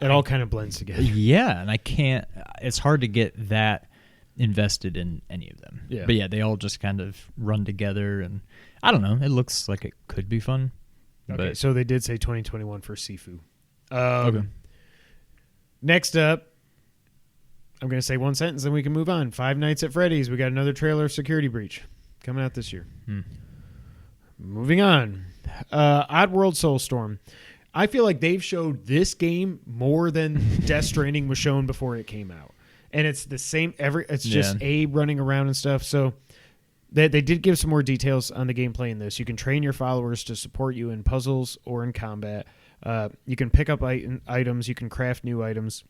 It all kind of blends together. Yeah, and I can't. It's hard to get that invested in any of them. Yeah. But yeah, they all just kind of run together, and I don't know. It looks like it could be fun. Okay, so they did say 2021 for Sifu. Okay. Next up, I'm going to say one sentence, and we can move on. Five Nights at Freddy's. We got another trailer of Security Breach coming out this year. Moving on. Oddworld Soulstorm. I feel like they've showed this game more than Death Stranding was shown before it came out. And it's the same. It's just Abe running around and stuff. So they did give some more details on the gameplay in this. You can train your followers to support you in puzzles or in combat. You can pick up items. You can craft new items.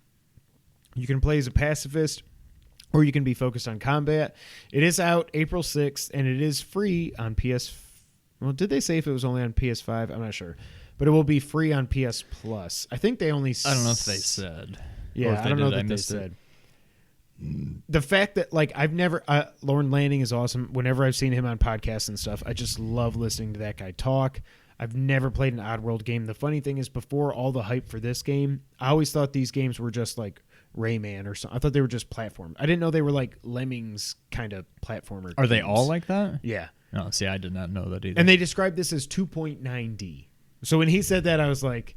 You can play as a pacifist, or you can be focused on combat. It is out April 6th, and it is free on PS. Well, did they say if it was only on PS5? I'm not sure. But it will be free on PS Plus. I think they only... I don't know if they said. Yeah, I don't know that they said. The fact that, like, I've never... Lauren Lanning is awesome. Whenever I've seen him on podcasts and stuff, I just love listening to that guy talk. I've never played an Oddworld game. The funny thing is, before all the hype for this game, I always thought these games were just like Rayman or something. I thought they were just platform. I didn't know they were like Lemmings kind of platformer. Are they games. all like that? Yeah. Oh, see, I did not know that either. And they described this as 2.9D. So when he said that, I was like,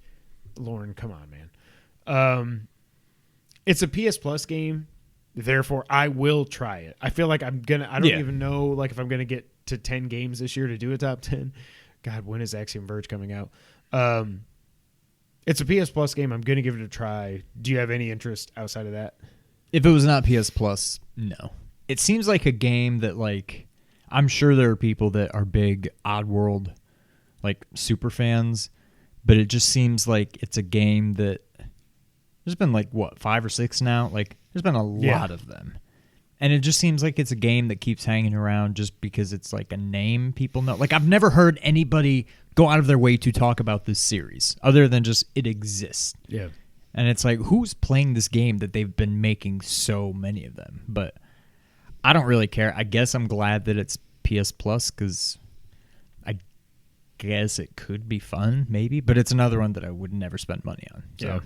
Lauren, come on, man. It's a PS Plus game. Therefore, I will try it. I feel like I don't even know like if I'm going to get to 10 games this year to do a top 10. God, when is Axiom Verge coming out? It's a PS Plus game. I'm going to give it a try. Do you have any interest outside of that? If it was not PS Plus, no. It seems like a game that, like, I'm sure there are people that are big Oddworld, like, super fans, but it just seems like it's a game that there's been, like, 5 or 6 now? Like, there's been a lot of them. And it just seems like it's a game that keeps hanging around just because it's like a name people know. Like, I've never heard anybody go out of their way to talk about this series other than just it exists. Yeah. And it's like, who's playing this game that they've been making so many of them? But I don't really care. I guess I'm glad that it's PS Plus because I guess it could be fun, maybe. But it's another one that I would never spend money on. So. Yeah.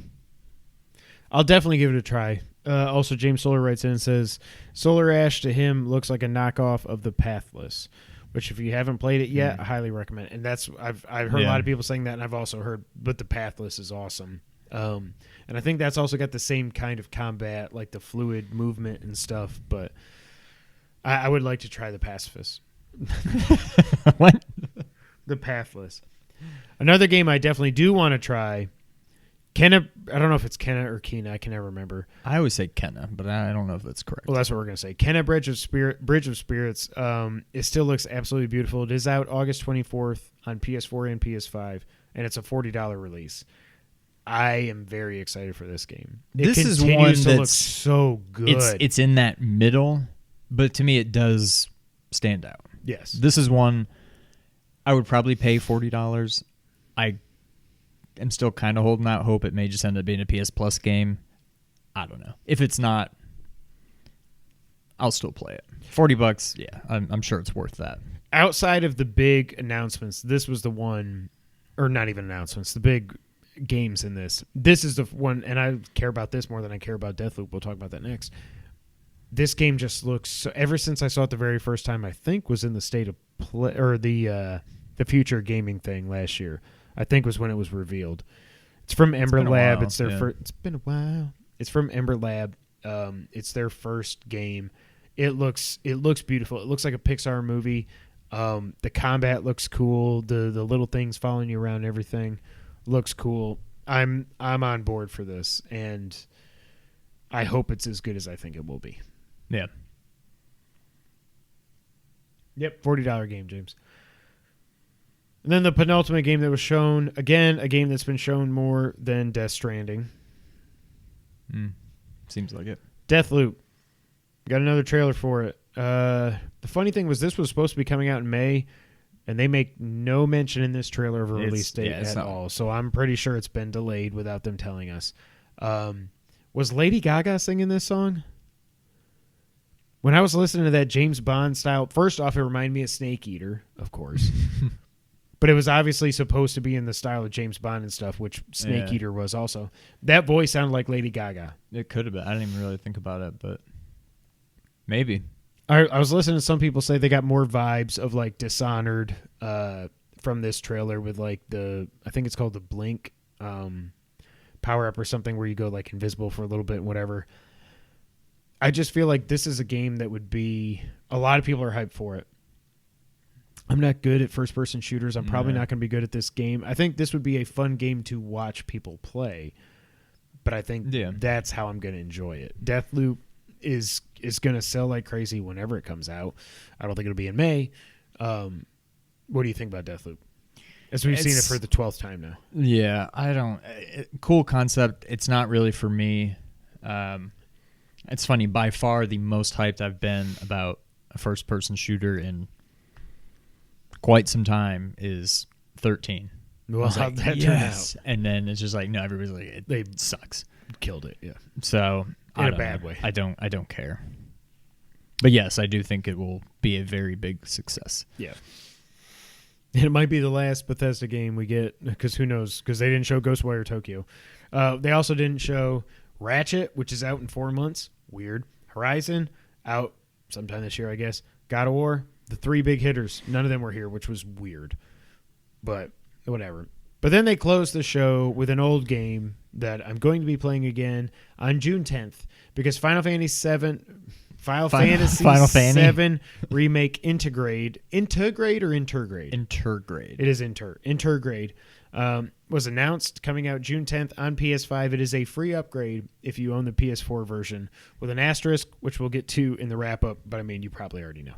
I'll definitely give it a try. Also, James Solar writes in and says, Solar Ash to him looks like a knockoff of the Pathless, which if you haven't played it yet, I highly recommend. And that's I've heard a lot of people saying that, and I've also heard, but the Pathless is awesome. And I think that's also got the same kind of combat, like the fluid movement and stuff. But I would like to try the Pacifist. What? The Pathless. Another game I definitely do want to try. Kenna, I don't know if it's Kenna or Kena. I can never remember. I always say Kenna, but I don't know if that's correct. Well, that's what we're going to say. Kenna Bridge of Spirits. It still looks absolutely beautiful. It is out August 24th on PS4 and PS5, and it's a $40 release. I am very excited for this game. This is one to that looks so good. It's in that middle, but to me it does stand out. Yes. This is one I would probably pay $40. I am still kind of holding out hope it may just end up being a PS Plus game. I don't know. If it's not, I'll still play it. $40, yeah, I'm sure it's worth that. Outside of the big announcements, this was the one, or not even announcements, the big games in this. This is the one, and I care about this more than I care about Deathloop. We'll talk about that next. This game just looks so, ever since I saw it the very first time, I think was in the state of play, or the future gaming thing last year. I think was when it was revealed. It's from Ember Lab. It's their first. It's been a while. It's from Ember Lab. It's their first game. It looks beautiful. It looks like a Pixar movie. The combat looks cool. The little things following you around, everything looks cool. I'm on board for this, and I hope it's as good as I think it will be. Yeah. Yep, $40 game, James. And then the penultimate game that was shown, again, a game that's been shown more than Death Stranding. Seems like it. Deathloop. Got another trailer for it. The funny thing was this was supposed to be coming out in May, and they make no mention in this trailer of a release date at all. So I'm pretty sure it's been delayed without them telling us. Was Lady Gaga singing this song? When I was listening to that James Bond style, first off, it reminded me of Snake Eater, of course. But it was obviously supposed to be in the style of James Bond and stuff, which Snake Eater was also. That voice sounded like Lady Gaga. It could have been. I didn't even really think about it, but maybe. I was listening to some people say they got more vibes of like Dishonored from this trailer with like I think it's called the Blink power up or something where you go like invisible for a little bit and whatever. I just feel like this is a game that would be, a lot of people are hyped for it. I'm not good at first-person shooters. I'm probably not going to be good at this game. I think this would be a fun game to watch people play, but I think that's how I'm going to enjoy it. Deathloop is going to sell like crazy whenever it comes out. I don't think it'll be in May. What do you think about Deathloop? As we've seen it for the 12th time now. Yeah, I don't. Cool concept. It's not really for me. It's funny. By far, the most hyped I've been about a first-person shooter in quite some time is 13. Well, how'd that turn out? And then it's just like, no, everybody's like, it sucks. Killed it, yeah. So in a bad way. I don't care. But yes, I do think it will be a very big success. Yeah. And it might be the last Bethesda game we get, because who knows? Because they didn't show Ghostwire Tokyo. They also didn't show Ratchet, which is out in 4 months. Weird. Horizon, out sometime this year, I guess. God of War, the 3 big hitters. None of them were here, which was weird. But whatever. But then they closed the show with an old game that I'm going to be playing again on June 10th, because Final Fantasy VII Remake Intergrade. Intergrade or Intergrade? Intergrade. It is Intergrade. Was announced coming out June 10th on PS5. It is a free upgrade if you own the PS4 version, with an asterisk, which we'll get to in the wrap-up, but I mean, you probably already know.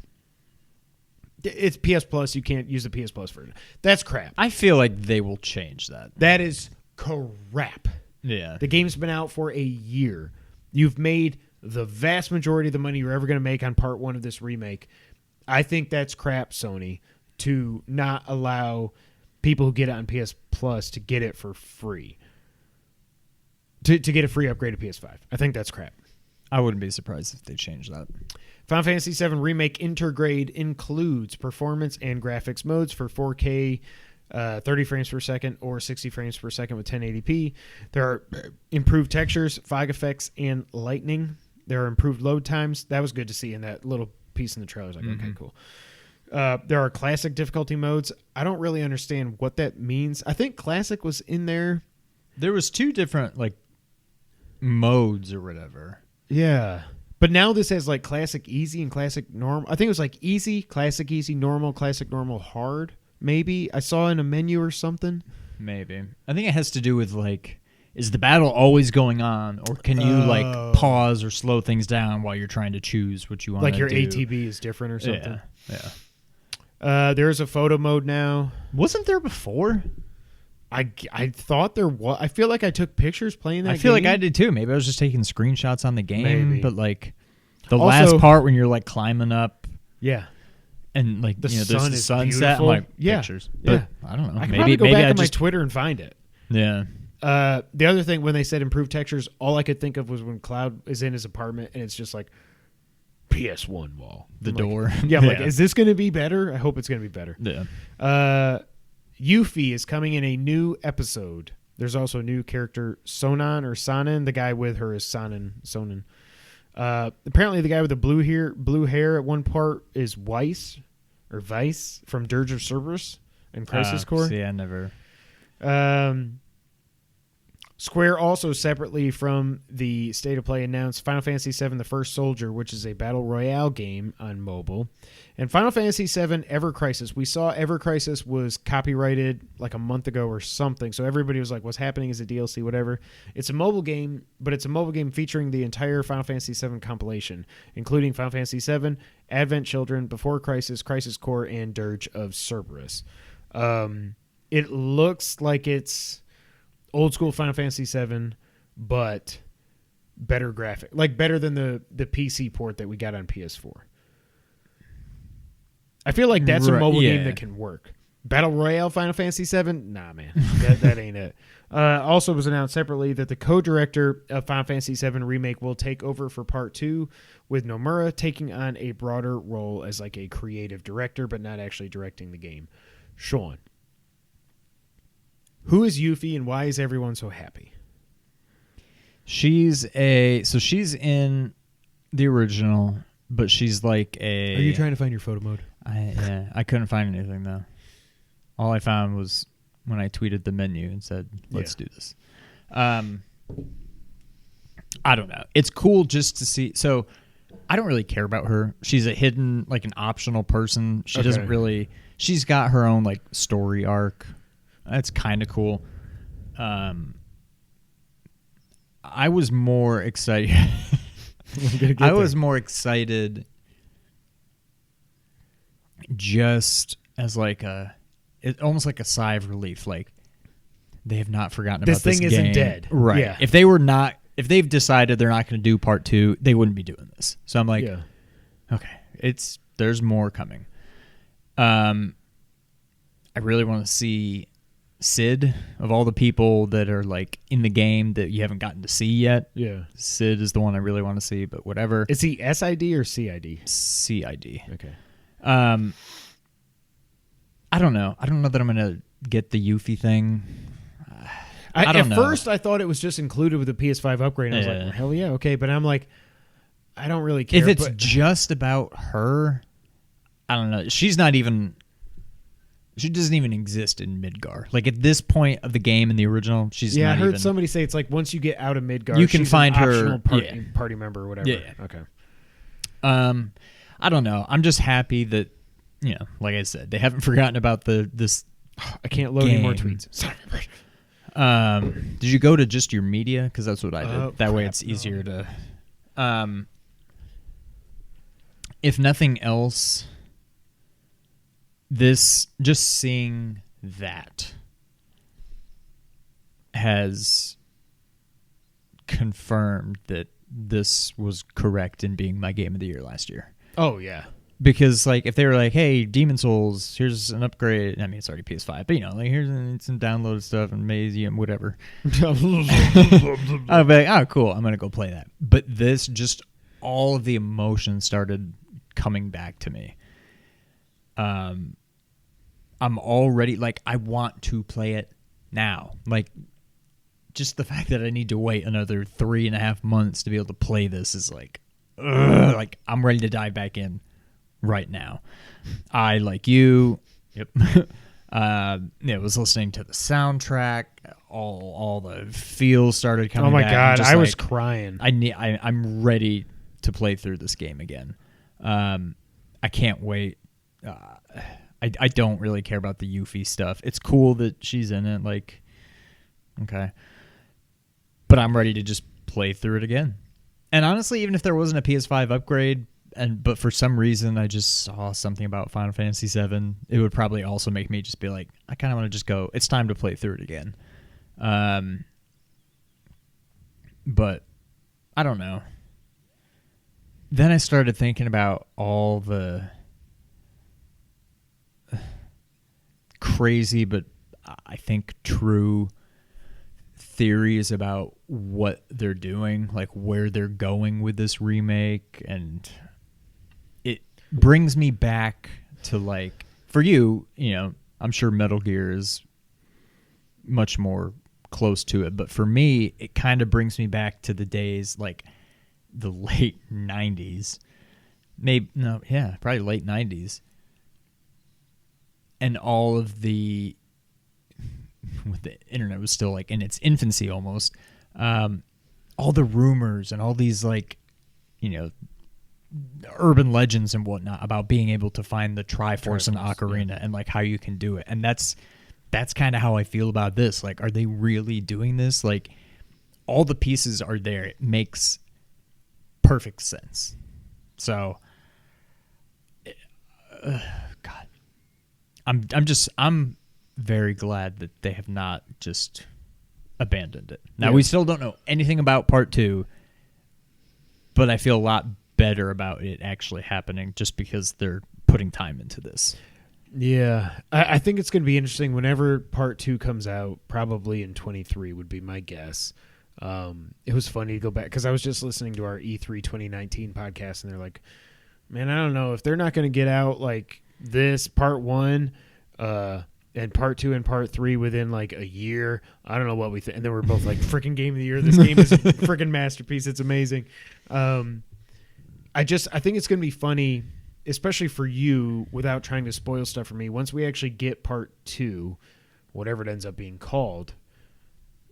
It's PS Plus. You can't use the PS Plus version. That's crap. I feel like they will change that. That is crap. Yeah. The game's been out for a year. You've made the vast majority of the money you're ever going to make on part 1 of this remake. I think that's crap, Sony, to not allow people who get it on PS Plus to get it for free. To get a free upgrade to PS5. I think that's crap. I wouldn't be surprised if they changed that. Final Fantasy VII Remake Intergrade includes performance and graphics modes for 4K, 30 frames per second, or 60 frames per second with 1080p. There are improved textures, fog effects, and lightning. There are improved load times. That was good to see in that little piece in the trailer. I was like, okay, cool. There are classic difficulty modes. I don't really understand what that means. I think classic was in there. There was 2 different modes or whatever. Yeah. But now this has classic easy and classic normal. I think it was easy, classic easy, normal, classic normal, hard. Maybe I saw in a menu or something. Maybe. I think it has to do with is the battle always going on, or can you pause or slow things down while you're trying to choose what you want to do? Your ATB is different or something. Yeah. There's a photo mode now. Wasn't there before? I thought there was. I feel like I took pictures playing that game. I feel like I did too. Maybe I was just taking screenshots on the game. Maybe. But the last part when you're climbing up. Yeah. And the there's sun the is sunset. beautiful. Pictures. Yeah. But I don't know. I could maybe probably go back I on just my Twitter and find it. Yeah. The other thing, when they said improved textures, all I could think of was when Cloud is in his apartment and it's just PS1 wall. The door. Is this going to be better? I hope it's going to be better. Yeah. Yuffie is coming in a new episode. There's also a new character, Sonnen. The guy with her is Sonnen. Apparently the guy with the blue hair at one part is Weiss from Dirge of Cerberus and Crisis Core. See, I never. Square also separately from the State of Play announced Final Fantasy VII The First Soldier, which is a battle royale game on mobile, and Final Fantasy VII Ever Crisis. We saw Ever Crisis was copyrighted a month ago or something, so everybody was like, what's happening? Is it DLC? Whatever. It's a mobile game, but it's a mobile game featuring the entire Final Fantasy VII compilation, including Final Fantasy VII, Advent Children, Before Crisis, Crisis Core, and Dirge of Cerberus. It looks like it's old school Final Fantasy VII, but better graphic, better than the PC port that we got on PS4. I feel like that's a mobile game that can work. Battle Royale Final Fantasy VII? Nah, man. That ain't it. Also was announced separately that the co-director of Final Fantasy VII Remake will take over for Part 2, with Nomura taking on a broader role as a creative director, but not actually directing the game. Sean, who is Yuffie and why is everyone so happy? She's in the original, but she's Are you trying to find your photo mode? I couldn't find anything though. All I found was when I tweeted the menu and said, let's do this. I don't know. It's cool just to see. So I don't really care about her. She's a hidden, an optional person. She doesn't really, she's got her own story arc. That's kind of cool. I was more excited. I was more excited just as almost like a sigh of relief. They have not forgotten about this game. This thing isn't dead. Right. Yeah. If they've decided they're not going to do part 2, they wouldn't be doing this. So I'm okay, there's more coming. I really want to see Sid, of all the people that are in the game that you haven't gotten to see yet. Yeah. Sid is the one I really want to see, but whatever. Is he SID or CID? CID. Okay. I I don't know. I don't know that I'm gonna get the Yuffie thing. I don't at know. first, I thought it was just included with the PS5 upgrade. And I was like, Yeah. well, hell yeah, okay. But I'm like, I don't really care. If it's but, just about her, I don't know. She doesn't even exist in Midgar. Like at this point of the game in the original, she's yeah, not I heard even, somebody say it's like once you get out of Midgar, You can she's find an her- optional party member or whatever. Yeah. Okay. I don't know. I'm just happy that, like I said, they haven't forgotten about this. I can't load any more Game. tweets. Son of a bitch. Did you go to just your media? Because that's what I did. Oh, That way crap, it's easier to. If nothing else, just seeing that has confirmed that this was correct in being my game of the year last year. Oh yeah. Because like if they were like, "Hey, Demon Souls, here's an upgrade." I mean, it's already PS5, but like here's some downloaded stuff and Mazium, whatever. I'd be like, "Oh, cool, I'm gonna go play that." But this, just all of the emotion started coming back to me. I'm already like, I want to play it now. Like, just the fact that I need to wait another 3.5 months to be able to play this is like, ugh, like I'm ready to dive back in right now. I, like you, was listening to the soundtrack. All the feels started coming. Oh my back. god, Just I was like, crying. I'm ready to play through this game again. I can't wait. I don't really care about the Yuffie stuff. It's cool that she's in it. Like, okay, but I'm ready to just play through it again. And honestly, even if there wasn't a PS5 upgrade, but for some reason I just saw something about Final Fantasy VII, it would probably also make me just be like, I kind of want to just go. It's time to play through it again. But I don't know. Then I started thinking about all the crazy, but I think true theories about what they're doing, like where they're going with this remake, and it brings me back to, like, for you, I'm sure Metal Gear is much more close to it, but for me, it kind of brings me back to the days, like the late 90s, probably late 90s, and all of the, when the internet was still like in its infancy almost, all the rumors and all these, like, urban legends and whatnot about being able to find the Triforce in Ocarina, and like how you can do it. And that's kind of how I feel about this. Like, are they really doing this? Like, all the pieces are there. It makes perfect sense. So, God, I'm very glad that they have not just abandoned it. Now, we still don't know anything about part 2, but I feel a lot better about it actually happening just because they're putting time into this. Yeah, I think it's going to be interesting whenever part 2 comes out, probably in 23 would be my guess. It was funny to go back because I was just listening to our E3 2019 podcast, and they're like, man, I don't know if they're not going to get out like this part 1 and part 2 and part 3 within like a year. I don't know what we think. And then we're both like, freaking game of the year. This game is a freaking masterpiece. It's amazing. I think it's going to be funny, especially for you, without trying to spoil stuff for me. Once we actually get part 2, whatever it ends up being called,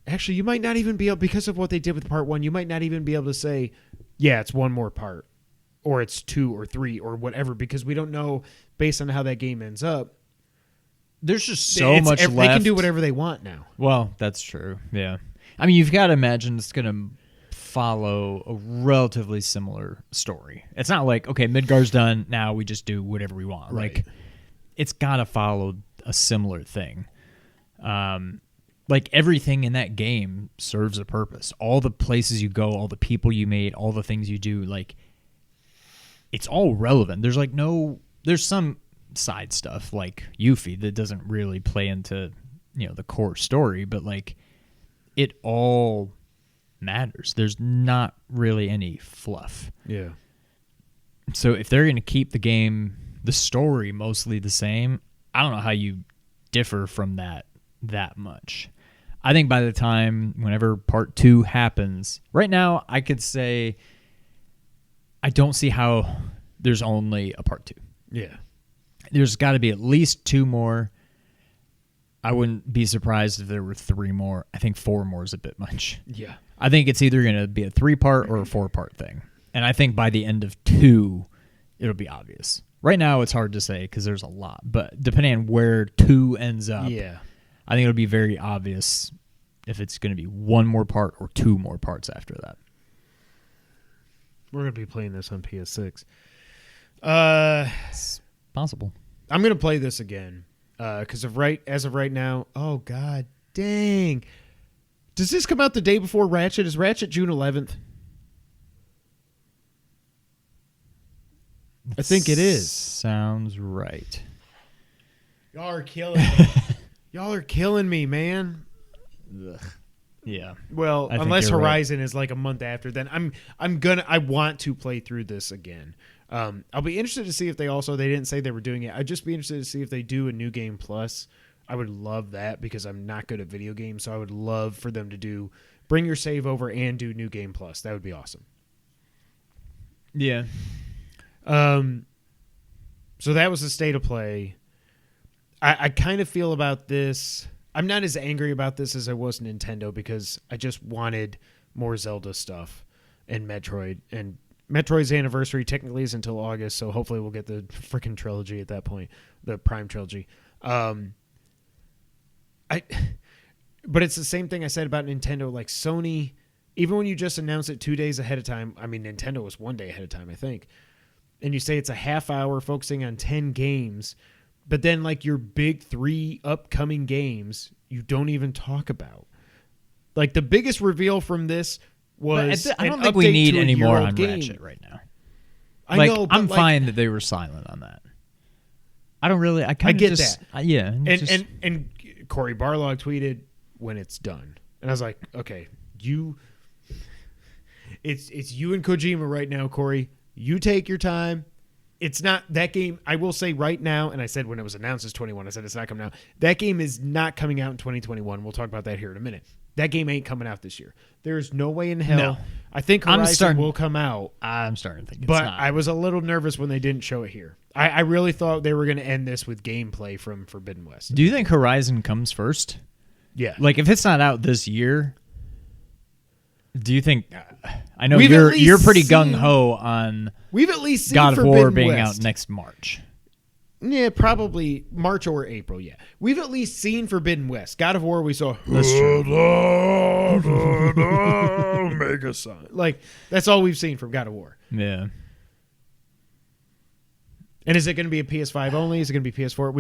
actually, you might not even be able, because of what they did with part 1, you might not even be able to say, yeah, it's one more part, or it's 2 or 3 or whatever, because we don't know based on how that game ends up. There's just so much left. They can do whatever they want now. Well, that's true. Yeah. I mean, you've got to imagine it's going to follow a relatively similar story. It's not like, okay, Midgar's done, now we just do whatever we want. Right. Like, it's got to follow a similar thing. Like, everything in that game serves a purpose. All the places you go, all the people you meet, all the things you do, like, it's all relevant. There's some side stuff like Yuffie that doesn't really play into, the core story, but like, it all matters. There's not really any fluff. Yeah. So if they're going to keep the story mostly the same, I don't know how you differ from that much. I think by the time whenever part 2 happens, right now I could say I don't see how there's only a part 2. Yeah. There's got to be at least 2 more. I wouldn't be surprised if there were 3 more. I think 4 more is a bit much. Yeah. I think it's either going to be a 3-part or a 4-part thing. And I think by the end of 2, it'll be obvious. Right now, it's hard to say because there's a lot. But depending on where 2 ends up, I think it'll be very obvious if it's going to be 1 more part or 2 more parts after that. We're going to be playing this on PS6. It's possible. I'm going to play this again because as of right now, oh, God dang. Does this come out the day before Ratchet? Is Ratchet June 11th? I think it is. Sounds right. Y'all are killing me. Y'all are killing me, man. Ugh. Yeah. Well, I think unless you're Horizon is like a month after, then I want to play through this again. I'll be interested to see if they didn't say they were doing it. I'd just be interested to see if they do a New Game Plus. I would love that because I'm not good at video games, so I would love for them to bring your save over and do New Game Plus. That would be awesome. Yeah. So that was the state of play. I kind of feel about this. I'm not as angry about this as I was Nintendo because I just wanted more Zelda stuff and Metroid. And Metroid's anniversary technically is until August, so hopefully we'll get the freaking trilogy at that point, the Prime trilogy. But it's the same thing I said about Nintendo. Like Sony, even when you just announce it 2 days ahead of time, I mean, Nintendo was 1 day ahead of time, I think. And you say it's a half hour focusing on 10 games, but then like your big 3 upcoming games, you don't even talk about. Like the biggest reveal from this was I don't think we need any more on Ratchet right now. I know, but I'm fine that they were silent on that. I don't really. I get just, that. Yeah. And Cory Barlog tweeted when it's done, and I was like, okay, it's you and Kojima right now, Cory. You take your time. It's not that game. I will say right now, and I said when it was announced as 21, I said it's not coming out. That game is not coming out in 2021. We'll talk about that here in a minute. That game ain't coming out this year. There's no way in hell. No. I think Horizon will come out. I'm starting to think it's but not. I was a little nervous when they didn't show it here. I really thought they were going to end this with gameplay from Forbidden West. Do you think Horizon comes first? Yeah. Like if it's not out this year, do you think? I know you're pretty gung ho on. We've at least seen God of Forbidden War being West out next March. Yeah, probably March or April, yeah. We've at least seen Forbidden West. God of War, we saw That's true. Mega Son. Like, that's all we've seen from God of War. Yeah. And is it going to be a PS5 only? Is it going to be PS4?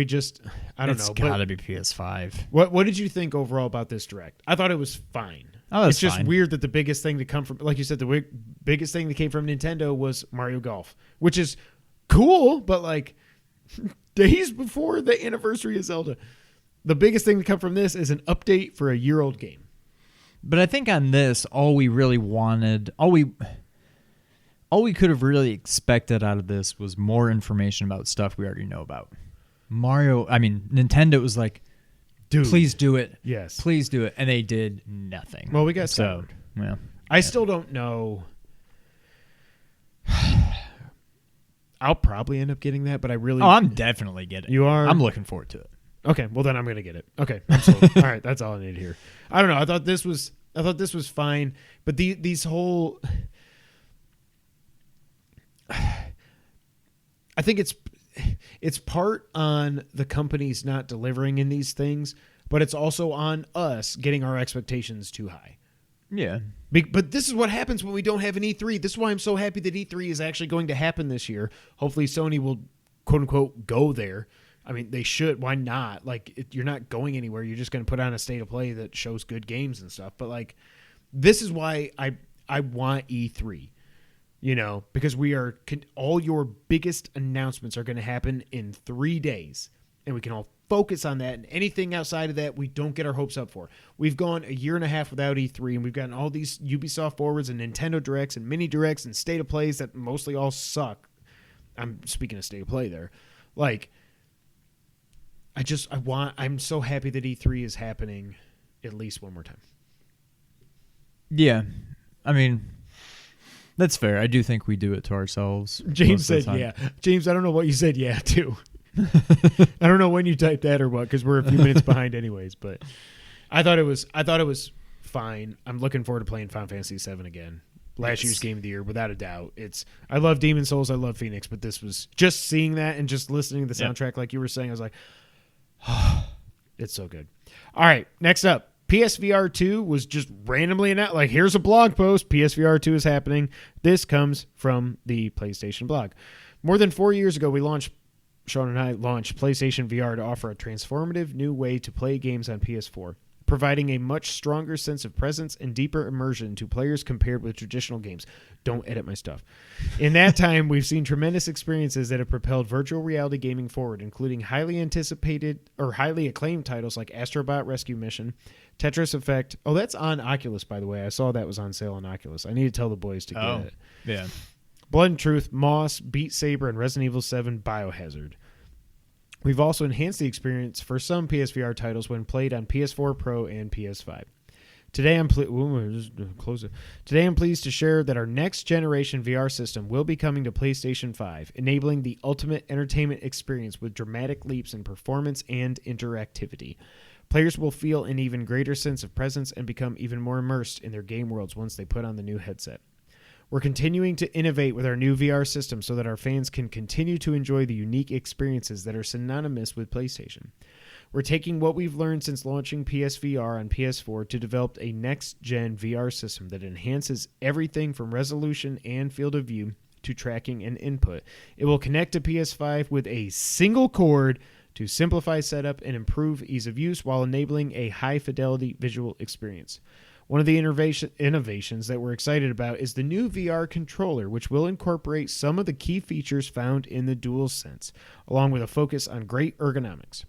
I don't know. It's got to be PS5. What did you think overall about this Direct? I thought it was fine. Oh, it's just weird that the biggest thing to come from, like you said, the biggest thing that came from Nintendo was Mario Golf, which is cool, but like days before the anniversary of Zelda. The biggest thing to come from this is an update for a year-old game. But I think on this, all we could have really expected out of this was more information about stuff we already know about. Nintendo was like, dude, please do it. Yes. Please do it. And they did nothing. Well, we got Skyward. Yeah. I still don't know. I'll probably end up getting that, but I really... Oh, I'm definitely getting it. You are? I'm looking forward to it. Okay, well then I'm going to get it. Okay, I'm sold. All right, that's all I need to hear. I don't know. I thought this was fine, but these whole... I think it's part on the companies not delivering in these things, but it's also on us getting our expectations too high. Yeah. But this is what happens when we don't have an E3. This is why I'm so happy that E3 is actually going to happen this year. Hopefully Sony will, quote unquote, go there. I mean, they should. Why not? Like, you're not going anywhere. You're just going to put on a state of play that shows good games and stuff. But, like, this is why I want E3. You know, because all your biggest announcements are going to happen in 3 days, and we can all focus on that. And anything outside of that, we don't get our hopes up for. We've gone a year and a half without E3, and we've gotten all these Ubisoft forwards and Nintendo Directs and mini Directs and state of plays that mostly all suck. I'm speaking of state of play there. Like, I'm so happy that E3 is happening at least one more time. Yeah. I mean, that's fair. I do think we do it to ourselves. James said, yeah. James, I don't know what you said yeah to. I don't know when you typed that or what, because we're a few minutes behind anyways, but I thought it was fine. I'm looking forward to playing Final Fantasy VII again. Last year's game of the year, without a doubt. I love Demon Souls, I love Phoenix, but this was just seeing that and just listening to the soundtrack like you were saying, I was like, oh, it's so good. All right, next up. PSVR 2 was just randomly announced. Like, here's a blog post. PSVR 2 is happening. This comes from the PlayStation blog. More than 4 years ago, Sean and I launched PlayStation VR to offer a transformative new way to play games on PS4, providing a much stronger sense of presence and deeper immersion to players compared with traditional games. Don't edit my stuff. In that time, we've seen tremendous experiences that have propelled virtual reality gaming forward, including highly anticipated or highly acclaimed titles like Astrobot Rescue Mission, Tetris Effect. Oh, that's on Oculus, by the way. I saw that was on sale on Oculus. I need to tell the boys to get it. Yeah. Blood and Truth, Moss, Beat Saber, and Resident Evil 7 Biohazard. We've also enhanced the experience for some PSVR titles when played on PS4 Pro and PS5. Today I'm pleased to share that our next generation VR system will be coming to PlayStation 5, enabling the ultimate entertainment experience with dramatic leaps in performance and interactivity. Players will feel an even greater sense of presence and become even more immersed in their game worlds once they put on the new headset. We're continuing to innovate with our new VR system so that our fans can continue to enjoy the unique experiences that are synonymous with PlayStation. We're taking what we've learned since launching PSVR on PS4 to develop a next-gen VR system that enhances everything from resolution and field of view to tracking and input. It will connect to PS5 with a single cord to simplify setup and improve ease of use while enabling a high-fidelity visual experience. One of the innovations that we're excited about is the new VR controller, which will incorporate some of the key features found in the DualSense, along with a focus on great ergonomics.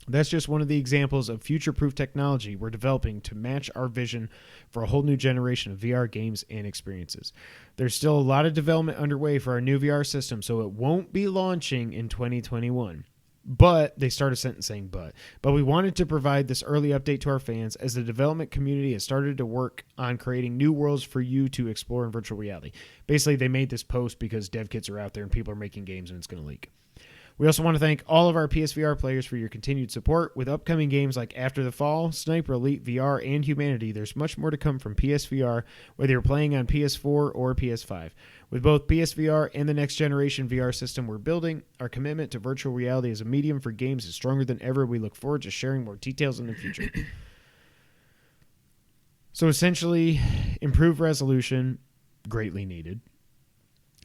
That's just one of the examples of future-proof technology we're developing to match our vision for a whole new generation of VR games and experiences. There's still a lot of development underway for our new VR system, so it won't be launching in 2021. But they start a sentence saying but we wanted to provide this early update to our fans as the development community has started to work on creating new worlds for you to explore in virtual reality. Basically, they made this post because dev kits are out there and people are making games and it's going to leak. We also want to thank all of our PSVR players for your continued support. With upcoming games like After the Fall, Sniper Elite VR, and Humanity, there's much more to come from PSVR, whether you're playing on PS4 or PS5. With both PSVR and the next generation VR system we're building, our commitment to virtual reality as a medium for games is stronger than ever. We look forward to sharing more details in the future. So essentially, improved resolution, greatly needed.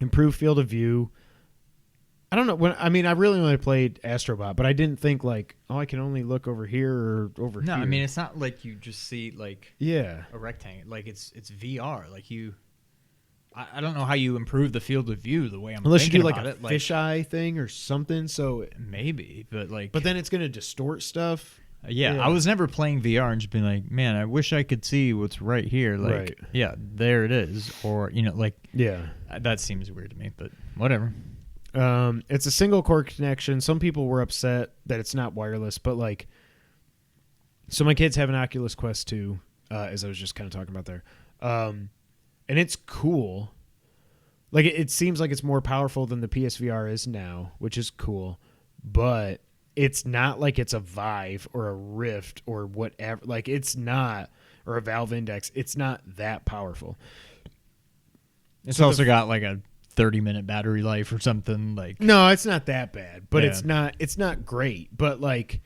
Improved field of view. I don't know. I really only played Astrobot, but I didn't think like, oh, I can only look over here or over here. No, I mean, it's not like you just see like a rectangle. Like it's VR. Like I don't know how you improve the field of view the way I'm unless thinking you do like about a fisheye thing or something. So maybe, but then it's going to distort stuff. Yeah, I was never playing VR and just being like, man, I wish I could see what's right here. Like, yeah, there it is. Or that seems weird to me, but whatever. It's a single cord connection. Some people were upset that it's not wireless, but like, so my kids have an Oculus Quest 2, as I was just kind of talking about there. And it's cool. Like it seems like it's more powerful than the PSVR is now, which is cool, but it's not like it's a Vive or a Rift or whatever. Like it's not, or a Valve Index. It's not that powerful. It's also got like a 30-minute battery life or something. Like no, it's not that bad, but it's not great. But like,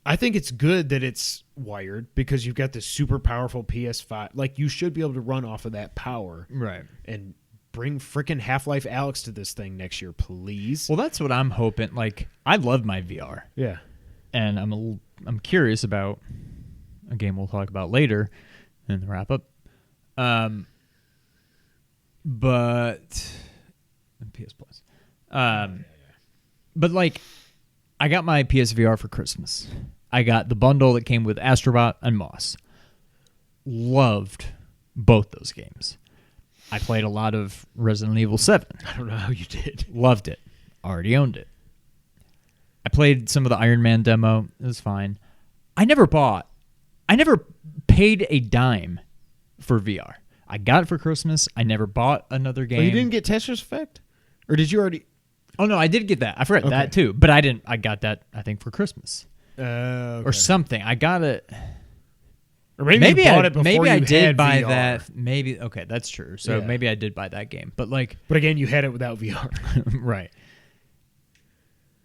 I think it's good that it's wired because you've got this super powerful PS5. Like you should be able to run off of that power, right? And bring freaking Half-Life Alyx to this thing next year, please. Well, that's what I'm hoping. Like I love my VR, yeah, and I'm curious about a game we'll talk about later in the wrap up. But PS Plus. But like, I got my PSVR for Christmas. I got the bundle that came with Astrobot and Moss. Loved both those games. I played a lot of Resident Evil 7. I don't know how you did. Loved it. Already owned it. I played some of the Iron Man demo. It was fine. I never paid a dime for VR. I got it for Christmas. I never bought another game. Oh, you didn't get Tetris Effect? Or did you already? Oh, no, I did get that. I forgot that too. But I didn't. I got that, I think, for Christmas. Or something. I got it. Or maybe you bought it before maybe you I did had buy VR. that. Maybe. Okay, that's true. So maybe I did buy that game. But like. But again, you had it without VR. Right.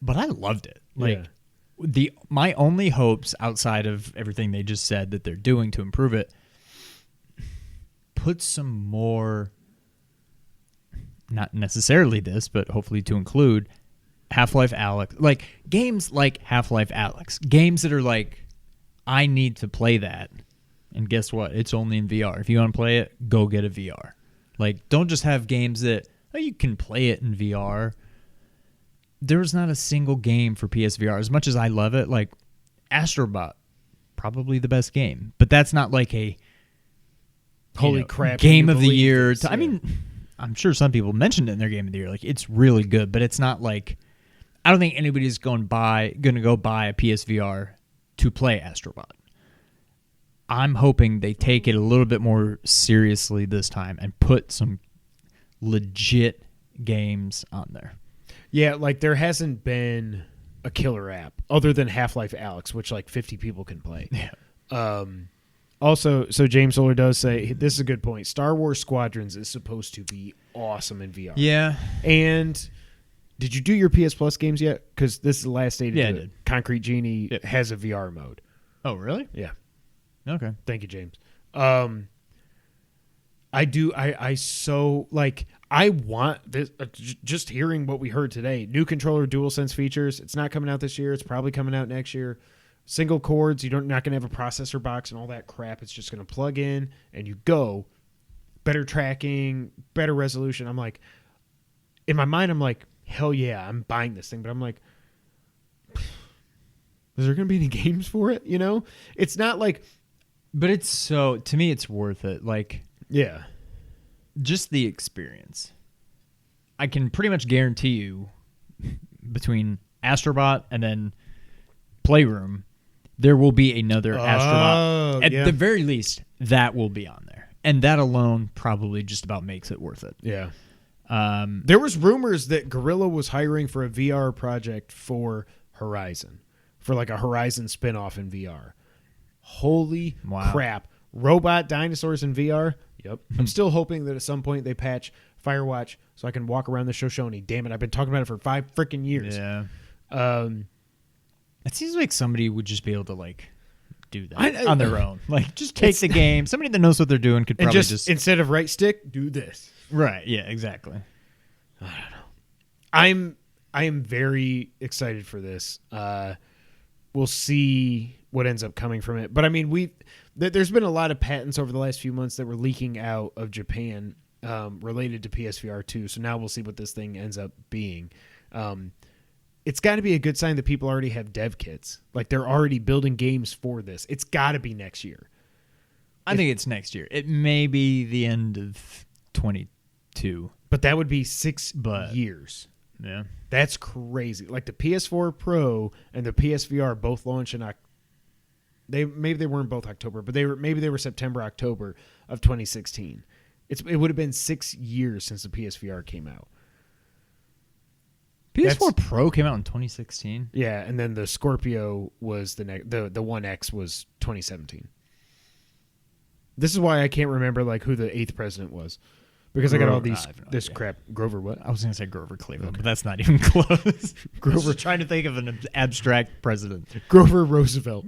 But I loved it. Like my only hopes outside of everything they just said that they're doing to improve it, put some more, not necessarily this, but hopefully to include Half-Life Alyx, like games like Half-Life Alyx, games that are like, I need to play that. And guess what? It's only in VR. If you want to play it, go get a VR. Like, don't just have games that, oh, you can play it in VR. There's not a single game for PSVR. As much as I love it, like Astrobot, probably the best game. But that's not like a holy crap game of the year. I mean, I'm sure some people mentioned it in their game of the year. Like, it's really good, but it's not like, I don't think anybody's going to go buy a PSVR to play Astrobot. I'm hoping they take it a little bit more seriously this time and put some legit games on there. Yeah, like there hasn't been a killer app other than Half-Life Alyx, which like 50 people can play. Yeah. Also, so James Solar does say, this is a good point, Star Wars Squadrons is supposed to be awesome in VR. Yeah. And did you do your PS Plus games yet? Because this is the last day to do I it. did. Concrete Genie has a VR mode. Oh, really? Yeah. Okay. Thank you, James. I want this. Just hearing what we heard today, new controller DualSense features. It's not coming out this year. It's probably coming out next year. Single cords. You're not going to have a processor box and all that crap. It's just going to plug in and you go. Better tracking, better resolution. I'm like, in my mind, I'm like, hell yeah, I'm buying this thing. But I'm like, is there going to be any games for it? You know, it's not like. But it's so, to me, it's worth it. Like, yeah. Just the experience. I can pretty much guarantee you between Astrobot and then Playroom, there will be another Astrobot. At the very least, that will be on there. And that alone probably just about makes it worth it. Yeah. There was rumors that Guerrilla was hiring for a VR project for Horizon, for like a Horizon spinoff in VR. Holy crap. Robot dinosaurs in VR? Yep. I'm still hoping that at some point they patch Firewatch so I can walk around the Shoshone. Damn it, I've been talking about it for 5 freaking years. Yeah. It seems like somebody would just be able to, like, do that on their own. Like, just take the game. Somebody that knows what they're doing could probably just... Instead of right stick, do this. Right, yeah, exactly. I don't know. I am very excited for this. We'll see what ends up coming from it. But, I mean, there's been a lot of patents over the last few months that were leaking out of Japan related to PSVR 2. So now we'll see what this thing ends up being. It's got to be a good sign that people already have dev kits. Like, they're already building games for this. It's got to be next year. I think it's next year. It may be the end of 22. But that would be 6 years. Yeah. That's crazy. Like, the PS4 Pro and the PSVR both launched in maybe they weren't both October, but they were September, October of 2016. It would have been 6 years since the PSVR came out. PS4 Pro came out in 2016. Yeah, and then the Scorpio was the One X was 2017. This is why I can't remember like who the 8th president was. Because I got all this crap. Grover what? I was going to say Grover Cleveland, but that's not even close. Grover, trying to think of an abstract president. Grover Roosevelt.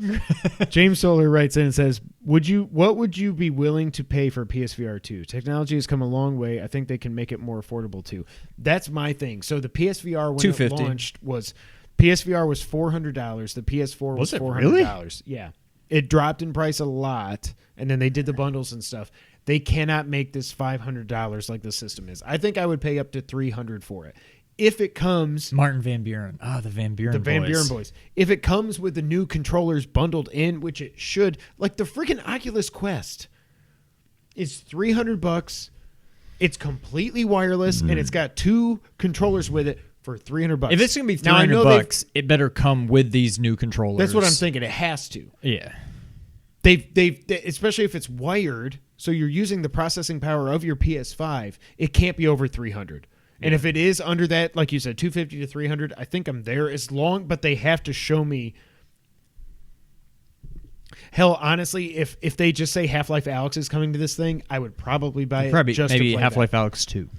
James Solar writes in and says, what would you be willing to pay for PSVR 2? Technology has come a long way. I think they can make it more affordable too. That's my thing. So the PSVR when it launched was PSVR was $400. The PS4 was $400. Really? Yeah. It dropped in price a lot, and then they did the bundles and stuff. They cannot make this $500 like the system is. I think I would pay up to $300 for it. If it comes... Martin Van Buren. The Van Buren boys. The Van Buren boys. If it comes with the new controllers bundled in, which it should, like the freaking Oculus Quest is $300. It's completely wireless, and it's got 2 controllers with it. for $300. If it's going to be Now, I know $300, it better come with these new controllers. That's what I'm thinking. It has to. Yeah. They've especially if it's wired, so you're using the processing power of your PS5. It can't be over 300. And if it is under that, like you said, 250 to 300, I think I'm there. But they have to show me. Hell, honestly, if they just say Half-Life Alyx is coming to this thing, I would probably buy it. Just maybe to play Half-Life that. Alyx 2.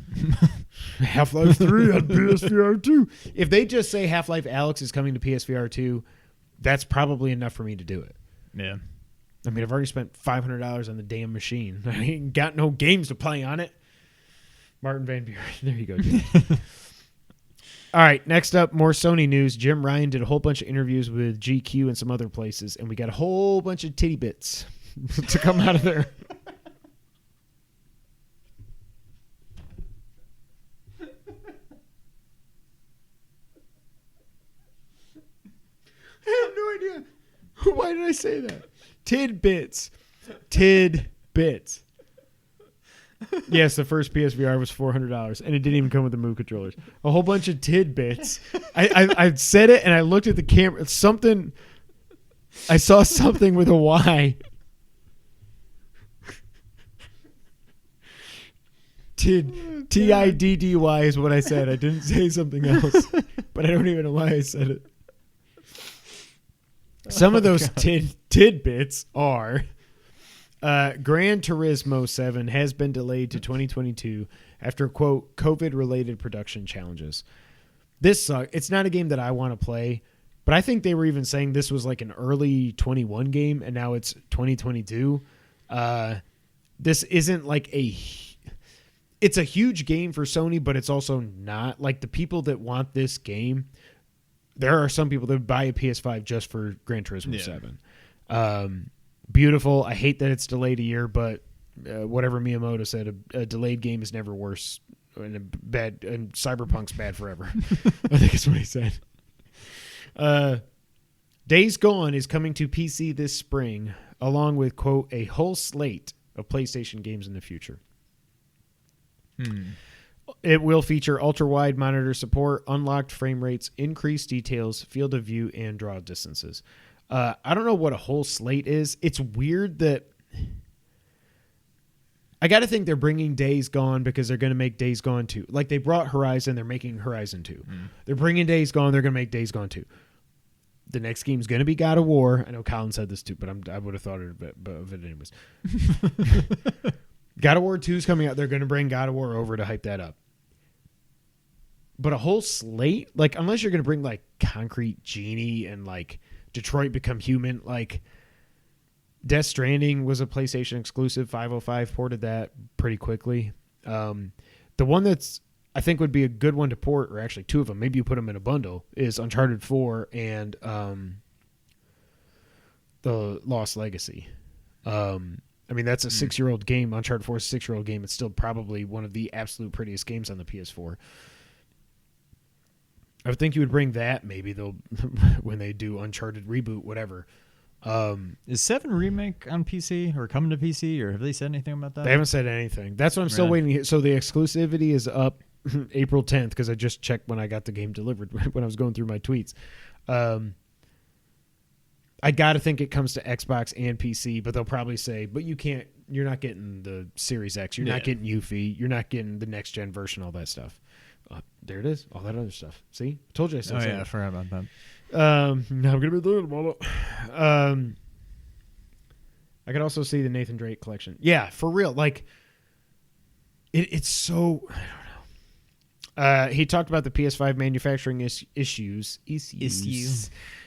Half-Life 3 on PSVR 2. If they just say Half-Life Alyx is coming to PSVR 2, that's probably enough for me to do it. Yeah. I mean, I've already spent $500 on the damn machine. I ain't got no games to play on it. Martin Van Buren. There you go, Jim. All right, next up, more Sony news. Jim Ryan did a whole bunch of interviews with GQ and some other places, and we got a whole bunch of titty bits to come out of there. I have no idea. Why did I say that? Tidbits. Tidbits. Yes, the first PSVR was $400, and it didn't even come with the Move controllers. A whole bunch of tidbits. I said it, and I looked at the camera. Something. I saw something with a Y. Tiddy is what I said. I didn't say something else, but I don't even know why I said it. Some of those tidbits are Gran Turismo 7 has been delayed to 2022 after, quote, COVID-related production challenges. This sucks. It's not a game that I want to play, but I think they were even saying this was like an early 21 game, and now it's 2022. This isn't like it's a huge game for Sony, but it's also not. Like, the people that want this game, there are some people that would buy a PS5 just for Gran Turismo 7. Beautiful. I hate that it's delayed a year, but whatever Miyamoto said, a delayed game is never worse, and Cyberpunk's bad forever. I think that's what he said. Days Gone is coming to PC this spring, along with, quote, a whole slate of PlayStation games in the future. It will feature ultra-wide monitor support, unlocked frame rates, increased details, field of view, and draw distances. I don't know what a whole slate is. It's weird that I got to think they're bringing Days Gone because they're going to make Days Gone 2. Like, they brought Horizon, they're making Horizon 2. They're bringing Days Gone, they're going to make Days Gone 2. The next game is going to be God of War. I know Colin said this too, but I would have thought of it anyways. God of War 2 is coming out. They're going to bring God of War over to hype that up. But a whole slate? Like, unless you're going to bring, like, Concrete Genie and, like, Detroit Become Human. Like, Death Stranding was a PlayStation exclusive. 505 ported that pretty quickly. The one that's I think would be a good one to port, or actually two of them, maybe you put them in a bundle, is Uncharted 4 and the Lost Legacy. I mean, that's a 6-year-old game. Uncharted 4 is a 6-year-old game. It's still probably one of the absolute prettiest games on the PS4. I would think you would bring that. Maybe they'll, when they do Uncharted Reboot, whatever. Is 7 Remake on PC or coming to PC, or have they said anything about that? They haven't said anything. That's what I'm still waiting to hear. So the exclusivity is up April 10th because I just checked when I got the game delivered when I was going through my tweets. I got to think it comes to Xbox and PC, but they'll probably say, but you're not getting the Series X. You're not getting UFI. You're not getting the next gen version, all that stuff. There it is. All that other stuff. See? I told you I said something. I forgot about that. Now I'm going to be thinking about it. I could also see the Nathan Drake collection. Yeah, for real. Like, it's so... I don't know. He talked about the PS5 manufacturing issues,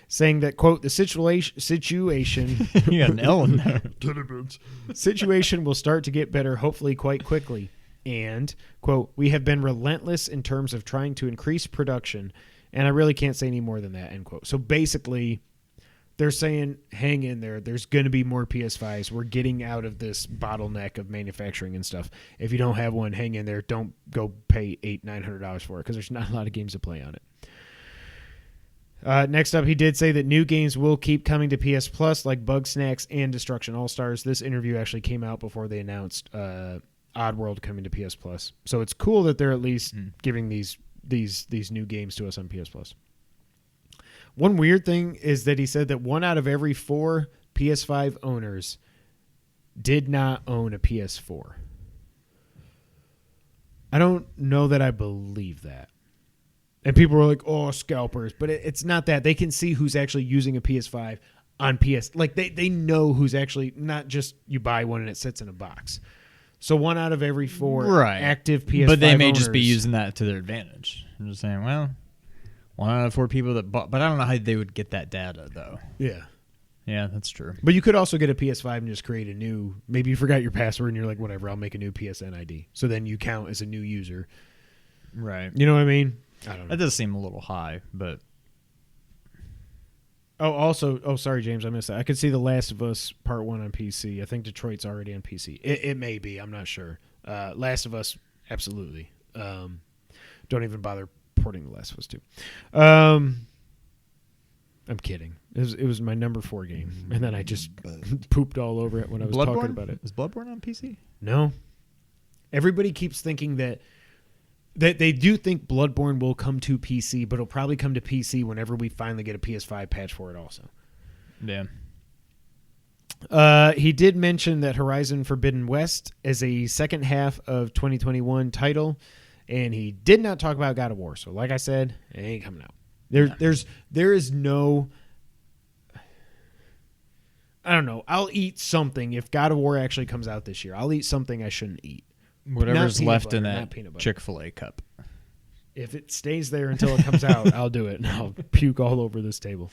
saying that, quote, the situation You got an L in there. situation will start to get better, hopefully quite quickly. And, quote, we have been relentless in terms of trying to increase production, and I really can't say any more than that, end quote. So basically, they're saying, hang in there. There's going to be more PS5s. We're getting out of this bottleneck of manufacturing and stuff. If you don't have one, hang in there. Don't go pay $800-900 for it because there's not a lot of games to play on it. Next up, he did say that new games will keep coming to PS Plus, like Bugsnax and Destruction All-Stars. This interview actually came out before they announced Oddworld coming to PS Plus. So it's cool that they're at least giving these these new games to us on PS Plus. One weird thing is that he said that 1 out of every 4 PS5 owners did not own a PS4. I don't know that I believe that. And people were like, oh, scalpers. But it's not that. They can see who's actually using a PS5 on PS. Like, they know who's actually, not just you buy one and it sits in a box. So 1 out of every 4 active PS5 But they may owners, just be using that to their advantage. I'm just saying, well, 1 out of 4 people that bought. But I don't know how they would get that data, though. Yeah. Yeah, that's true. But you could also get a PS5 and just create a new, maybe you forgot your password and you're like, whatever, I'll make a new PSN ID. So then you count as a new user. Right. You know what I mean? I don't know. That does seem a little high, but... Sorry, James, I missed that. I could see The Last of Us Part 1 on PC. I think Detroit's already on PC. It may be. I'm not sure. Last of Us, absolutely. Don't even bother porting The Last of Us 2. I'm kidding. It was my number 4 game, and then I just pooped all over it when I was talking about it. Is Bloodborne on PC? No. Everybody keeps thinking that they do think Bloodborne will come to PC, but it'll probably come to PC whenever we finally get a PS5 patch for it also. Yeah. He did mention that Horizon Forbidden West is a second half of 2021 title, and he did not talk about God of War. So like I said, it ain't coming out. There is no, I don't know. I'll eat something if God of War actually comes out this year. I'll eat something I shouldn't eat. Whatever's left in that Chick-fil-A cup. If it stays there until it comes out, I'll do it, and I'll puke all over this table.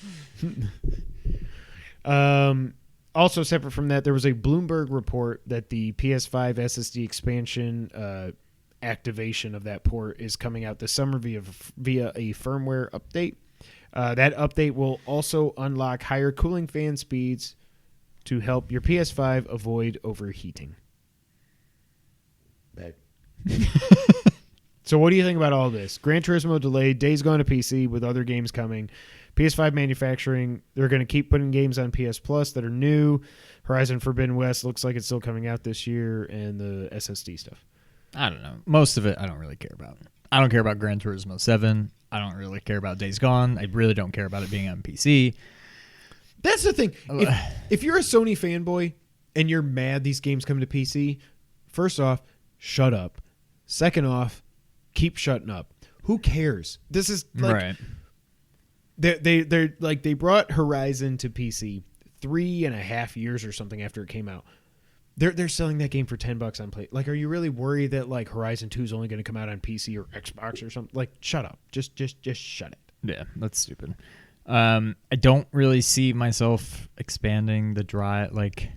Also, separate from that, there was a Bloomberg report that the PS5 SSD expansion activation of that port is coming out this summer via a firmware update. That update will also unlock higher cooling fan speeds to help your PS5 avoid overheating. So what do you think about all this? Gran Turismo delayed, Days Gone to PC with other games coming. PS5 manufacturing, they're going to keep putting games on PS Plus that are new. Horizon Forbidden West looks like it's still coming out this year, and the SSD stuff. I don't know. Most of it I don't really care about. I don't care about Gran Turismo 7. I don't really care about Days Gone. I really don't care about it being on PC. That's the thing. If you're a Sony fanboy and you're mad these games come to PC, first off, shut up. Second off, keep shutting up. Who cares? This is like, right. They're like, they brought Horizon to PC 3.5 years or something after it came out. They're selling that game for $10 on Play. Like, are you really worried that like Horizon 2 is only going to come out on PC or Xbox or something? Like, shut up. Just shut it. Yeah, that's stupid. I don't really see myself expanding the drive. Like,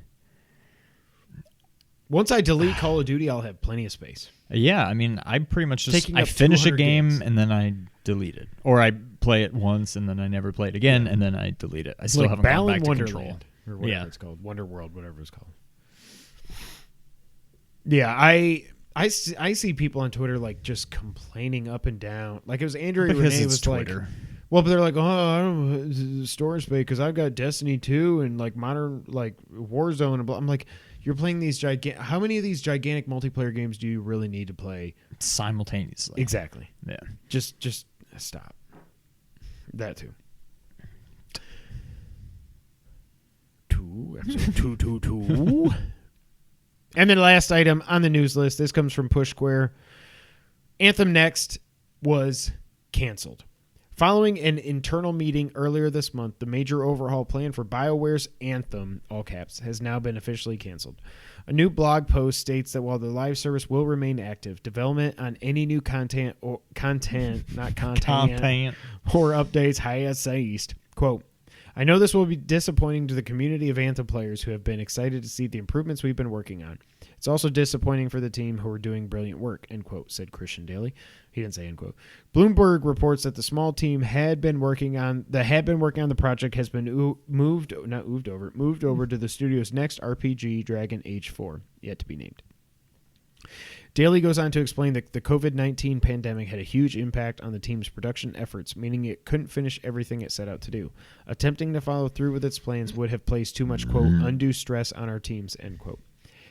once I delete Call of Duty, I'll have plenty of space. Yeah, I mean, I pretty much just Taking I up finish a 200 game gigs. and then I delete it, or I play it once and then I never play it again and then I delete it. I still like haven't gone Balan back to Wonderland, Control. or whatever Yeah. it's called, Wonder World, whatever it's called. Yeah, I see people on Twitter like just complaining up and down. Like it was Andrew Because Renee it's was Twitter. like, well, but they're like, oh, I don't know, storage space because I've got Destiny 2 and like modern like Warzone and blah. I'm like, you're playing these gigantic. How many of these gigantic multiplayer games do you really need to play Simultaneously. exactly? Yeah. Just stop. That too. Episode 222. And then last item on the news list. This comes from Push Square. Anthem Next was canceled. Following an internal meeting earlier this month, the major overhaul plan for BioWare's Anthem, all caps, has now been officially canceled. A new blog post states that while the live service will remain active, development on any new content or updates has ceased. Quote, I know this will be disappointing to the community of Anthem players who have been excited to see the improvements we've been working on. It's also disappointing for the team who are doing brilliant work, end quote, said Christian Daly. He didn't say end quote. Bloomberg reports that the small team had been working on the project has been moved over to the studio's next RPG, Dragon Age 4, yet to be named. Daly goes on to explain that the COVID-19 pandemic had a huge impact on the team's production efforts, meaning it couldn't finish everything it set out to do. Attempting to follow through with its plans would have placed too much, quote, undue stress on our teams, end quote.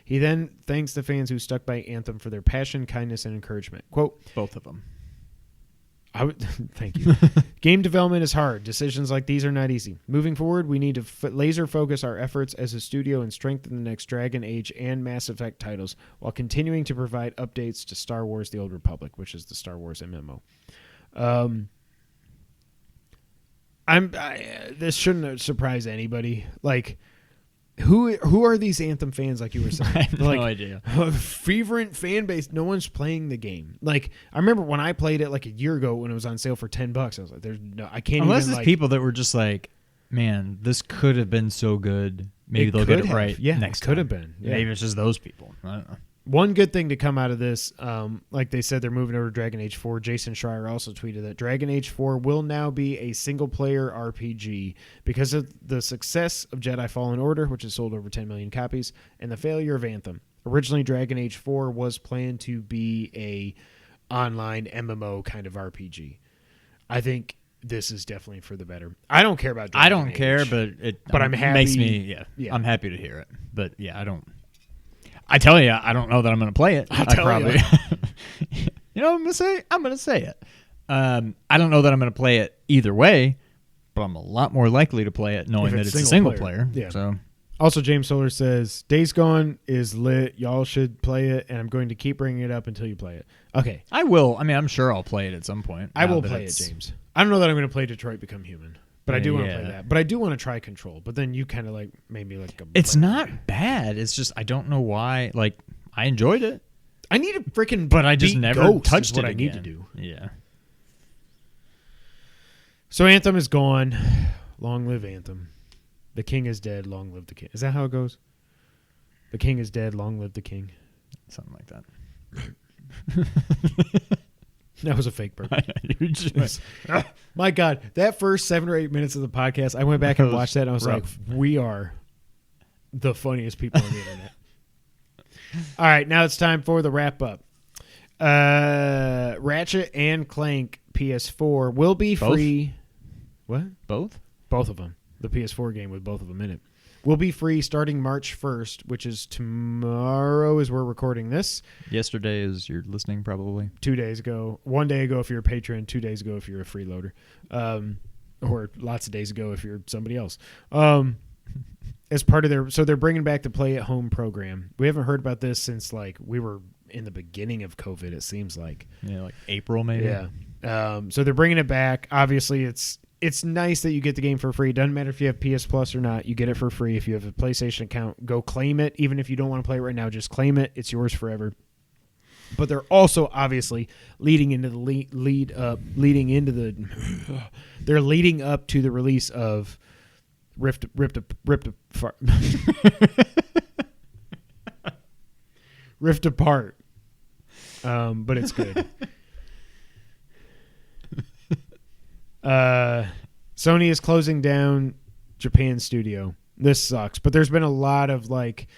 He then thanks the fans who stuck by Anthem for their passion, kindness, and encouragement. Quote, Both of them. Thank you. Game development is hard. Decisions like these are not easy. Moving forward, we need to laser focus our efforts as a studio and strengthen the next Dragon Age and Mass Effect titles while continuing to provide updates to Star Wars The Old Republic, which is the Star Wars MMO. This shouldn't surprise anybody. Like, who are these Anthem fans? Like you were saying, I have like, no idea. A fervent fan base. No one's playing the game. Like, I remember when I played it like a year ago when it was on sale for $10. I was like, "There's no, I can't." Unless even, it's like, people that were just like, "Man, this could have been so good. Maybe they'll get it right next time." Could have been. Yeah. Maybe it's just those people. I don't know. One good thing to come out of this, like they said, they're moving over to Dragon Age 4. Jason Schreier also tweeted that Dragon Age 4 will now be a single-player RPG because of the success of Jedi Fallen Order, which has sold over 10 million copies, and the failure of Anthem. Originally, Dragon Age 4 was planned to be a online MMO kind of RPG. I think this is definitely for the better. I don't care about Dragon I don't Age, care, but I'm happy. Makes me, yeah, I'm happy to hear it. But yeah, I don't. I tell you, I don't know that I'm going to play it. I'll tell you. You know what I'm going to say? I'm going to say it. I don't know that I'm going to play it either way, but I'm a lot more likely to play it knowing that it's a single player. Yeah. So. Also, James Solar says, Days Gone is lit. Y'all should play it, and I'm going to keep bringing it up until you play it. Okay. I will. I mean, I'm sure I'll play it at some point. I will play it, James. I don't know that I'm going to play Detroit Become Human. But I do want to play that. But I do want to try Control. But then you kind of like made me like a... It's not bad. It's just I don't know why. Like, I enjoyed it. I need to freaking... But I just never Ghost touched is what it I again. need to do. Yeah. So Anthem is gone. Long live Anthem. The king is dead. Long live the king. Is that how it goes? The king is dead. Long live the king. Something like that. That was a fake burp. My God, that first 7 or 8 minutes of the podcast, I went back and watched that, and I was like, we are the funniest people on the internet. All right, now it's time for the wrap-up. Ratchet and Clank PS4 will be free. What? Both? Both of them. The PS4 game with both of them in it. Will be free starting March 1st, which is tomorrow as we're recording this. Yesterday is you're listening probably. 2 days ago. 1 day ago if you're a patron. 2 days ago if you're a freeloader. Or lots of days ago if you're somebody else. As part of their... So they're bringing back the Play at Home program. We haven't heard about this since like we were in the beginning of COVID, it seems like. Yeah, like April maybe. Yeah. So they're bringing it back. Obviously, it's nice that you get the game for free. Doesn't matter if you have PS Plus or not. You get it for free. If you have a PlayStation account, go claim it. Even if you don't want to play it right now, just claim it. It's yours forever. But they're also obviously leading into the leading up to the release of Rift Apart. But it's good. Sony is closing down Japan studio. This sucks, but there's been a lot of like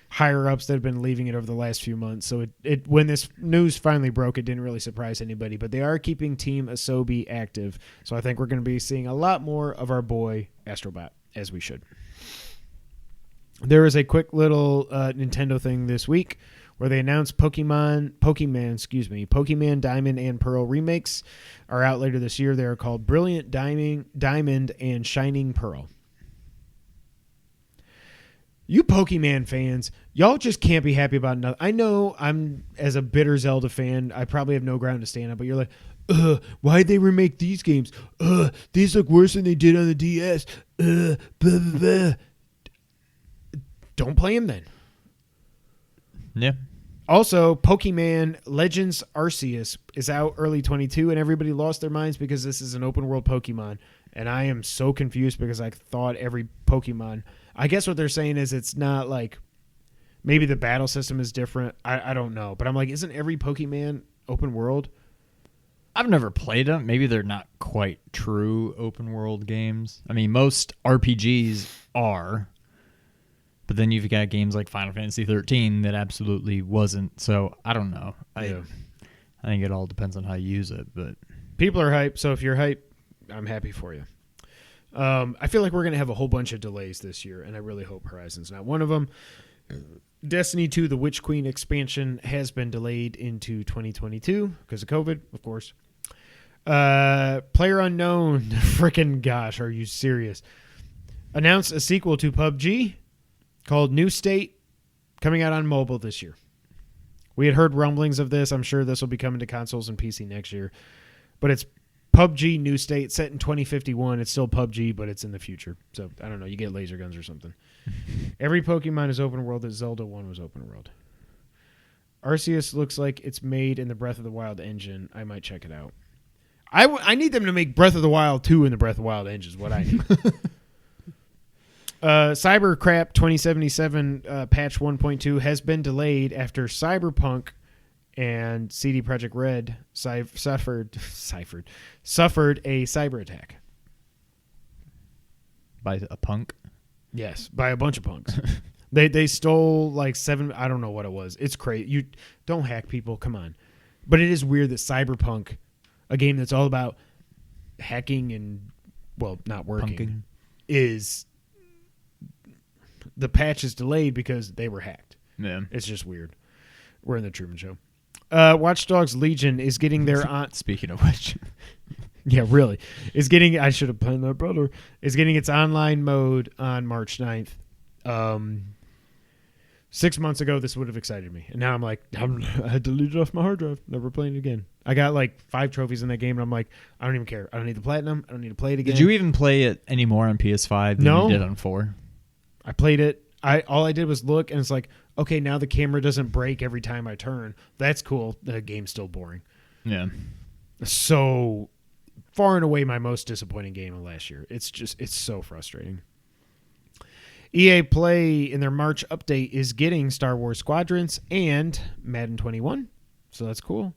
higher ups that have been leaving it over the last few months. So it when this news finally broke, it didn't really surprise anybody. But they are keeping Team Asobi active, so I think we're going to be seeing a lot more of our boy Astrobot, as we should. There is a quick little Nintendo thing this week where they announced Pokemon Diamond and Pearl remakes are out later this year. They are called Brilliant Diamond and Shining Pearl. You Pokemon fans, y'all just can't be happy about nothing. I know I'm, as a bitter Zelda fan, I probably have no ground to stand on, but you're like, why'd they remake these games? These look worse than they did on the DS. Blah, blah, blah. Don't play them then. Yeah. Also, Pokemon Legends Arceus is out early 22, and everybody lost their minds because this is an open world Pokemon. And I am so confused because I thought every Pokemon... I guess what they're saying is it's not like... Maybe the battle system is different. I don't know. But I'm like, isn't every Pokemon open world? I've never played them. Maybe they're not quite true open world games. I mean, most RPGs are... But then you've got games like Final Fantasy 13 that absolutely wasn't. So I don't know. I think it all depends on how you use it. But people are hyped. So if you're hyped, I'm happy for you. I feel like we're going to have a whole bunch of delays this year, and I really hope Horizon's not one of them. Destiny 2, the Witch Queen expansion, has been delayed into 2022 because of COVID, of course. Player Unknown. Freaking gosh, are you serious? Announced a sequel to PUBG called New State, coming out on mobile this year. We had heard rumblings of this. I'm sure this will be coming to consoles and PC next year. But it's PUBG New State, set in 2051. It's still PUBG, but it's in the future. So, I don't know. You get laser guns or something. Every Pokemon is open world that Zelda 1 was open world. Arceus looks like it's made in the Breath of the Wild engine. I might check it out. I need them to make Breath of the Wild 2 in the Breath of the Wild engine is what I need. Cybercrap 2077 patch 1.2 has been delayed after Cyberpunk and CD Projekt Red suffered a cyber attack. By a punk? Yes, by a bunch of punks. They stole like 7, I don't know what it was. It's crazy. You don't hack people, come on. But it is weird that Cyberpunk, a game that's all about hacking and, well, not working, Punking. is the patch is delayed because they were hacked. Yeah. It's just weird. We're in the Truman Show. Watch Dogs Legion is getting their Speaking of which. Yeah, really. Is getting I should have played that brother. Is getting its online mode on March 9th. 6 months ago, this would have excited me. And now I'm like, I had to delete it off my hard drive. Never playing it again. I got like 5 trophies in that game, and I'm like, I don't even care. I don't need the platinum. I don't need to play it again. Did you even play it anymore on PS5 than No. you did on 4? I played it. All I did was look, and it's like, okay, now the camera doesn't break every time I turn. That's cool. The game's still boring. Yeah. So far and away my most disappointing game of last year. It's so frustrating. EA Play in their March update is getting Star Wars Squadrons and Madden 21. So that's cool.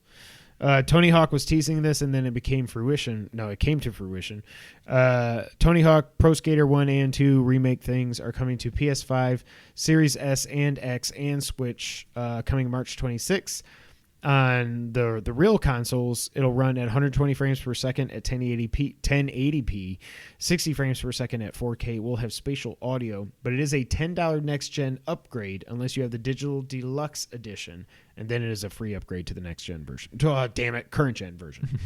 Tony Hawk was teasing this, and then it became fruition. No, it came to fruition. Tony Hawk Pro Skater 1 and 2 remake things are coming to PS5, Series S and X, and Switch coming March 26th. On the real consoles, it'll run at 120 frames per second at 1080p, 60 frames per second at 4K. We'll have spatial audio, but it is a $10 next-gen upgrade unless you have the digital deluxe edition, and then it is a free upgrade to the next-gen version. Oh, damn it, current-gen version.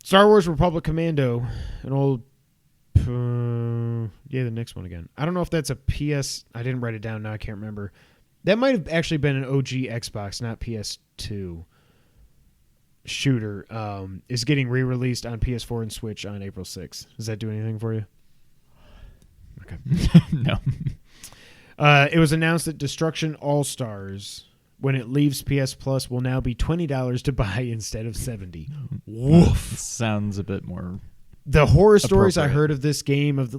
Star Wars Republic Commando, an old... the next one again. I don't know if that's a PS... I didn't write it down, now I can't remember. That might have actually been an OG Xbox, not PS2 shooter. Is getting re-released on PS4 and Switch on April 6th. Does that do anything for you? Okay. No. It was announced that Destruction All-Stars, when it leaves PS Plus, will now be $20 to buy instead of $70. Woof. Sounds a bit more... The horror stories I heard of this game, of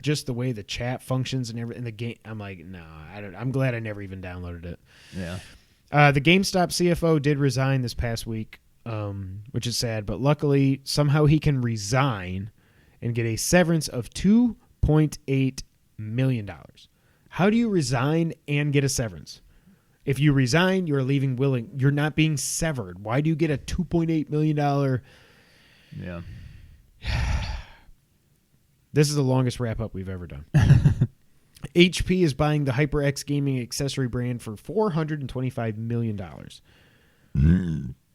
just the way the chat functions and everything in the game, I'm like, no, I don't. I'm glad I never even downloaded it. Yeah. The GameStop CFO did resign this past week, which is sad, but luckily somehow he can resign and get a severance of $2.8 million. How do you resign and get a severance? If you resign, you're leaving willing. You're not being severed. Why do you get a $2.8 million? Yeah. This is the longest wrap-up we've ever done. HP is buying the HyperX gaming accessory brand for $425 million.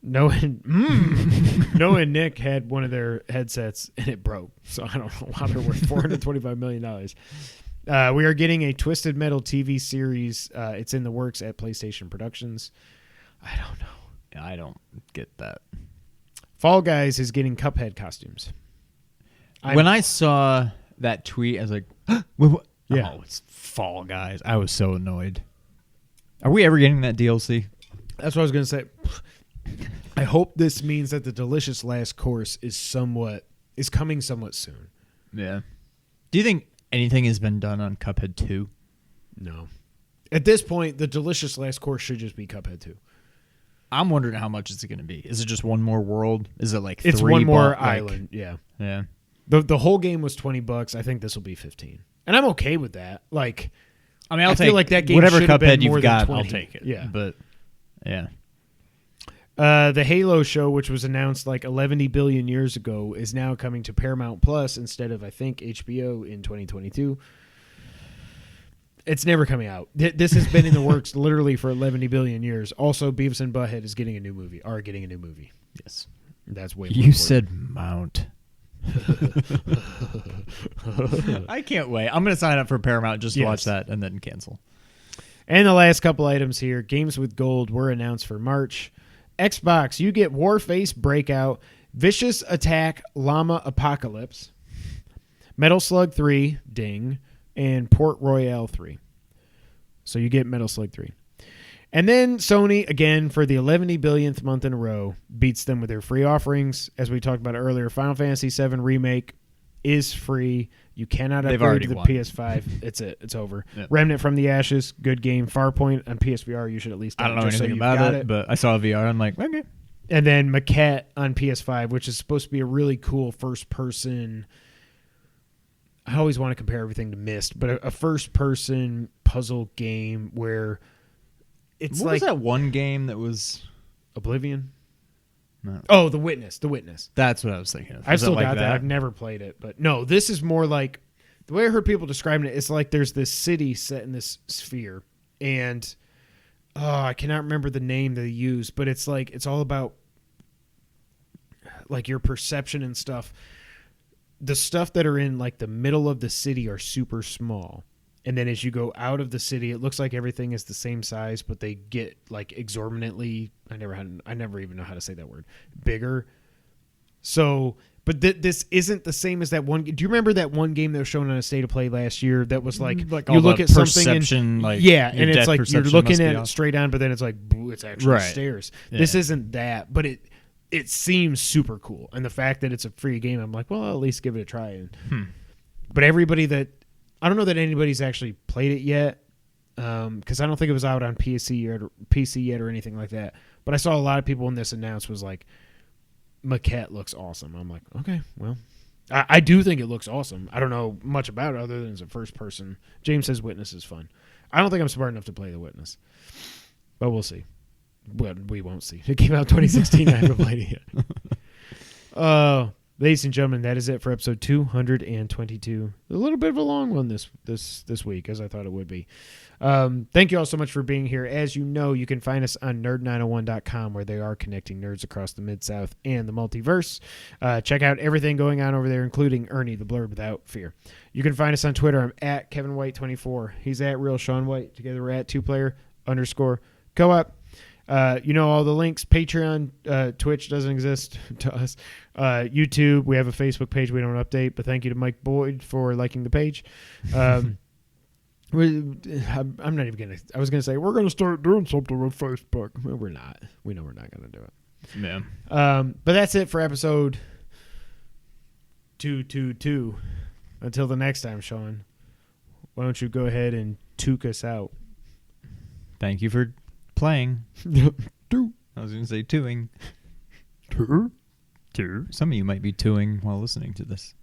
Noah and Nick had one of their headsets, and it broke. So I don't know why they're worth $425 million. We are getting a Twisted Metal TV series. It's in the works at PlayStation Productions. I don't know. I don't get that. Fall Guys is getting Cuphead costumes. When I saw that tweet, I was like, what? Yeah. Oh, it's Fall Guys. I was so annoyed. Are we ever getting that DLC? That's what I was going to say. I hope this means that the Delicious Last Course is coming somewhat soon. Yeah. Do you think anything has been done on Cuphead 2? No. At this point, the Delicious Last Course should just be Cuphead 2. I'm wondering how much is it going to be. Is it just one more world? Is it like it's three one more island? Yeah. Yeah. The whole game was $20. I think this will be $15, and I'm okay with that. Like, I mean, I feel like that game whatever should have been Cuphead more you've than got. 20. I'll take it. Yeah, but yeah. The Halo show, which was announced like 11 billion years ago, is now coming to Paramount Plus instead of, I think, HBO in 2022. It's never coming out. This has been in the works literally for 11 billion years. Also, Beavis and Butthead is getting a new movie. Are getting a new movie. Yes. That's way more You important. said mount. I can't wait. I'm going to sign up for Paramount just to watch that and then cancel. And the last couple items here, games with gold were announced for March. Xbox, you get Warface Breakout, Vicious Attack Llama Apocalypse, Metal Slug 3, ding, and Port Royale 3. So you get Metal Slug 3. And then Sony, again, for the 11 billionth month in a row, beats them with their free offerings. As we talked about earlier, Final Fantasy VII Remake is free. You cannot upgrade to the PS5. It's it. It's over. Yep. Remnant from the Ashes, good game. Farpoint on PSVR, you should at least. I don't know anything about it, but I saw a VR. I'm like, okay. And then Maquette on PS5, which is supposed to be a really cool first-person. I always want to compare everything to Myst, but a first-person puzzle game where it's what like was that one game that was Oblivion. No. Oh, The Witness. The Witness. That's what I was thinking of. I've still got that. I've never played it, but no, this is more like the way I heard people describing it. It's like there's this city set in this sphere, and I cannot remember the name they use, but it's like it's all about like your perception and stuff. The stuff that are in like the middle of the city are super small. And then as you go out of the city, it looks like everything is the same size, but they get like exorbitantly. I never even know how to say that word. Bigger. So, but this isn't the same as that one. Do you remember that one game that was shown on a State of Play last year? That was like you look at something and like and it's like you're looking at it straight on, but then it's like it's actually stairs. Yeah. This isn't that, but it seems super cool. And the fact that it's a free game, I'm like, well, I'll at least give it a try. But everybody that I don't know that anybody's actually played it yet, because I don't think it was out on PC yet or anything like that. But I saw a lot of people when this announced was like, Maquette looks awesome. I'm like, okay, well, I do think it looks awesome. I don't know much about it other than it's a first person. James says Witness is fun. I don't think I'm smart enough to play The Witness, but we'll see. Well, we won't see. It came out 2016. I haven't played it yet. Ladies and gentlemen, that is it for episode 222. A little bit of a long one this week, as I thought it would be. Thank you all so much for being here. As you know, you can find us on nerd901.com, where they are connecting nerds across the Mid-South and the multiverse. Check out everything going on over there, including Ernie, the Blurb Without Fear. You can find us on Twitter. I'm at KevinWhite24. He's at Real Sean White. Together we're at 2player_co-op. You know all the links. Patreon, Twitch doesn't exist to us. YouTube, we have a Facebook page we don't update, but thank you to Mike Boyd for liking the page. I'm not even gonna. I was gonna say we're gonna start doing something with Facebook. Well, we're not. We know we're not gonna do it. Yeah. But that's it for episode 222. Until the next time, Sean, why don't you go ahead and toque us out? Thank you for playing. I was going to say tooing. Two. Some of you might be tooing while listening to this.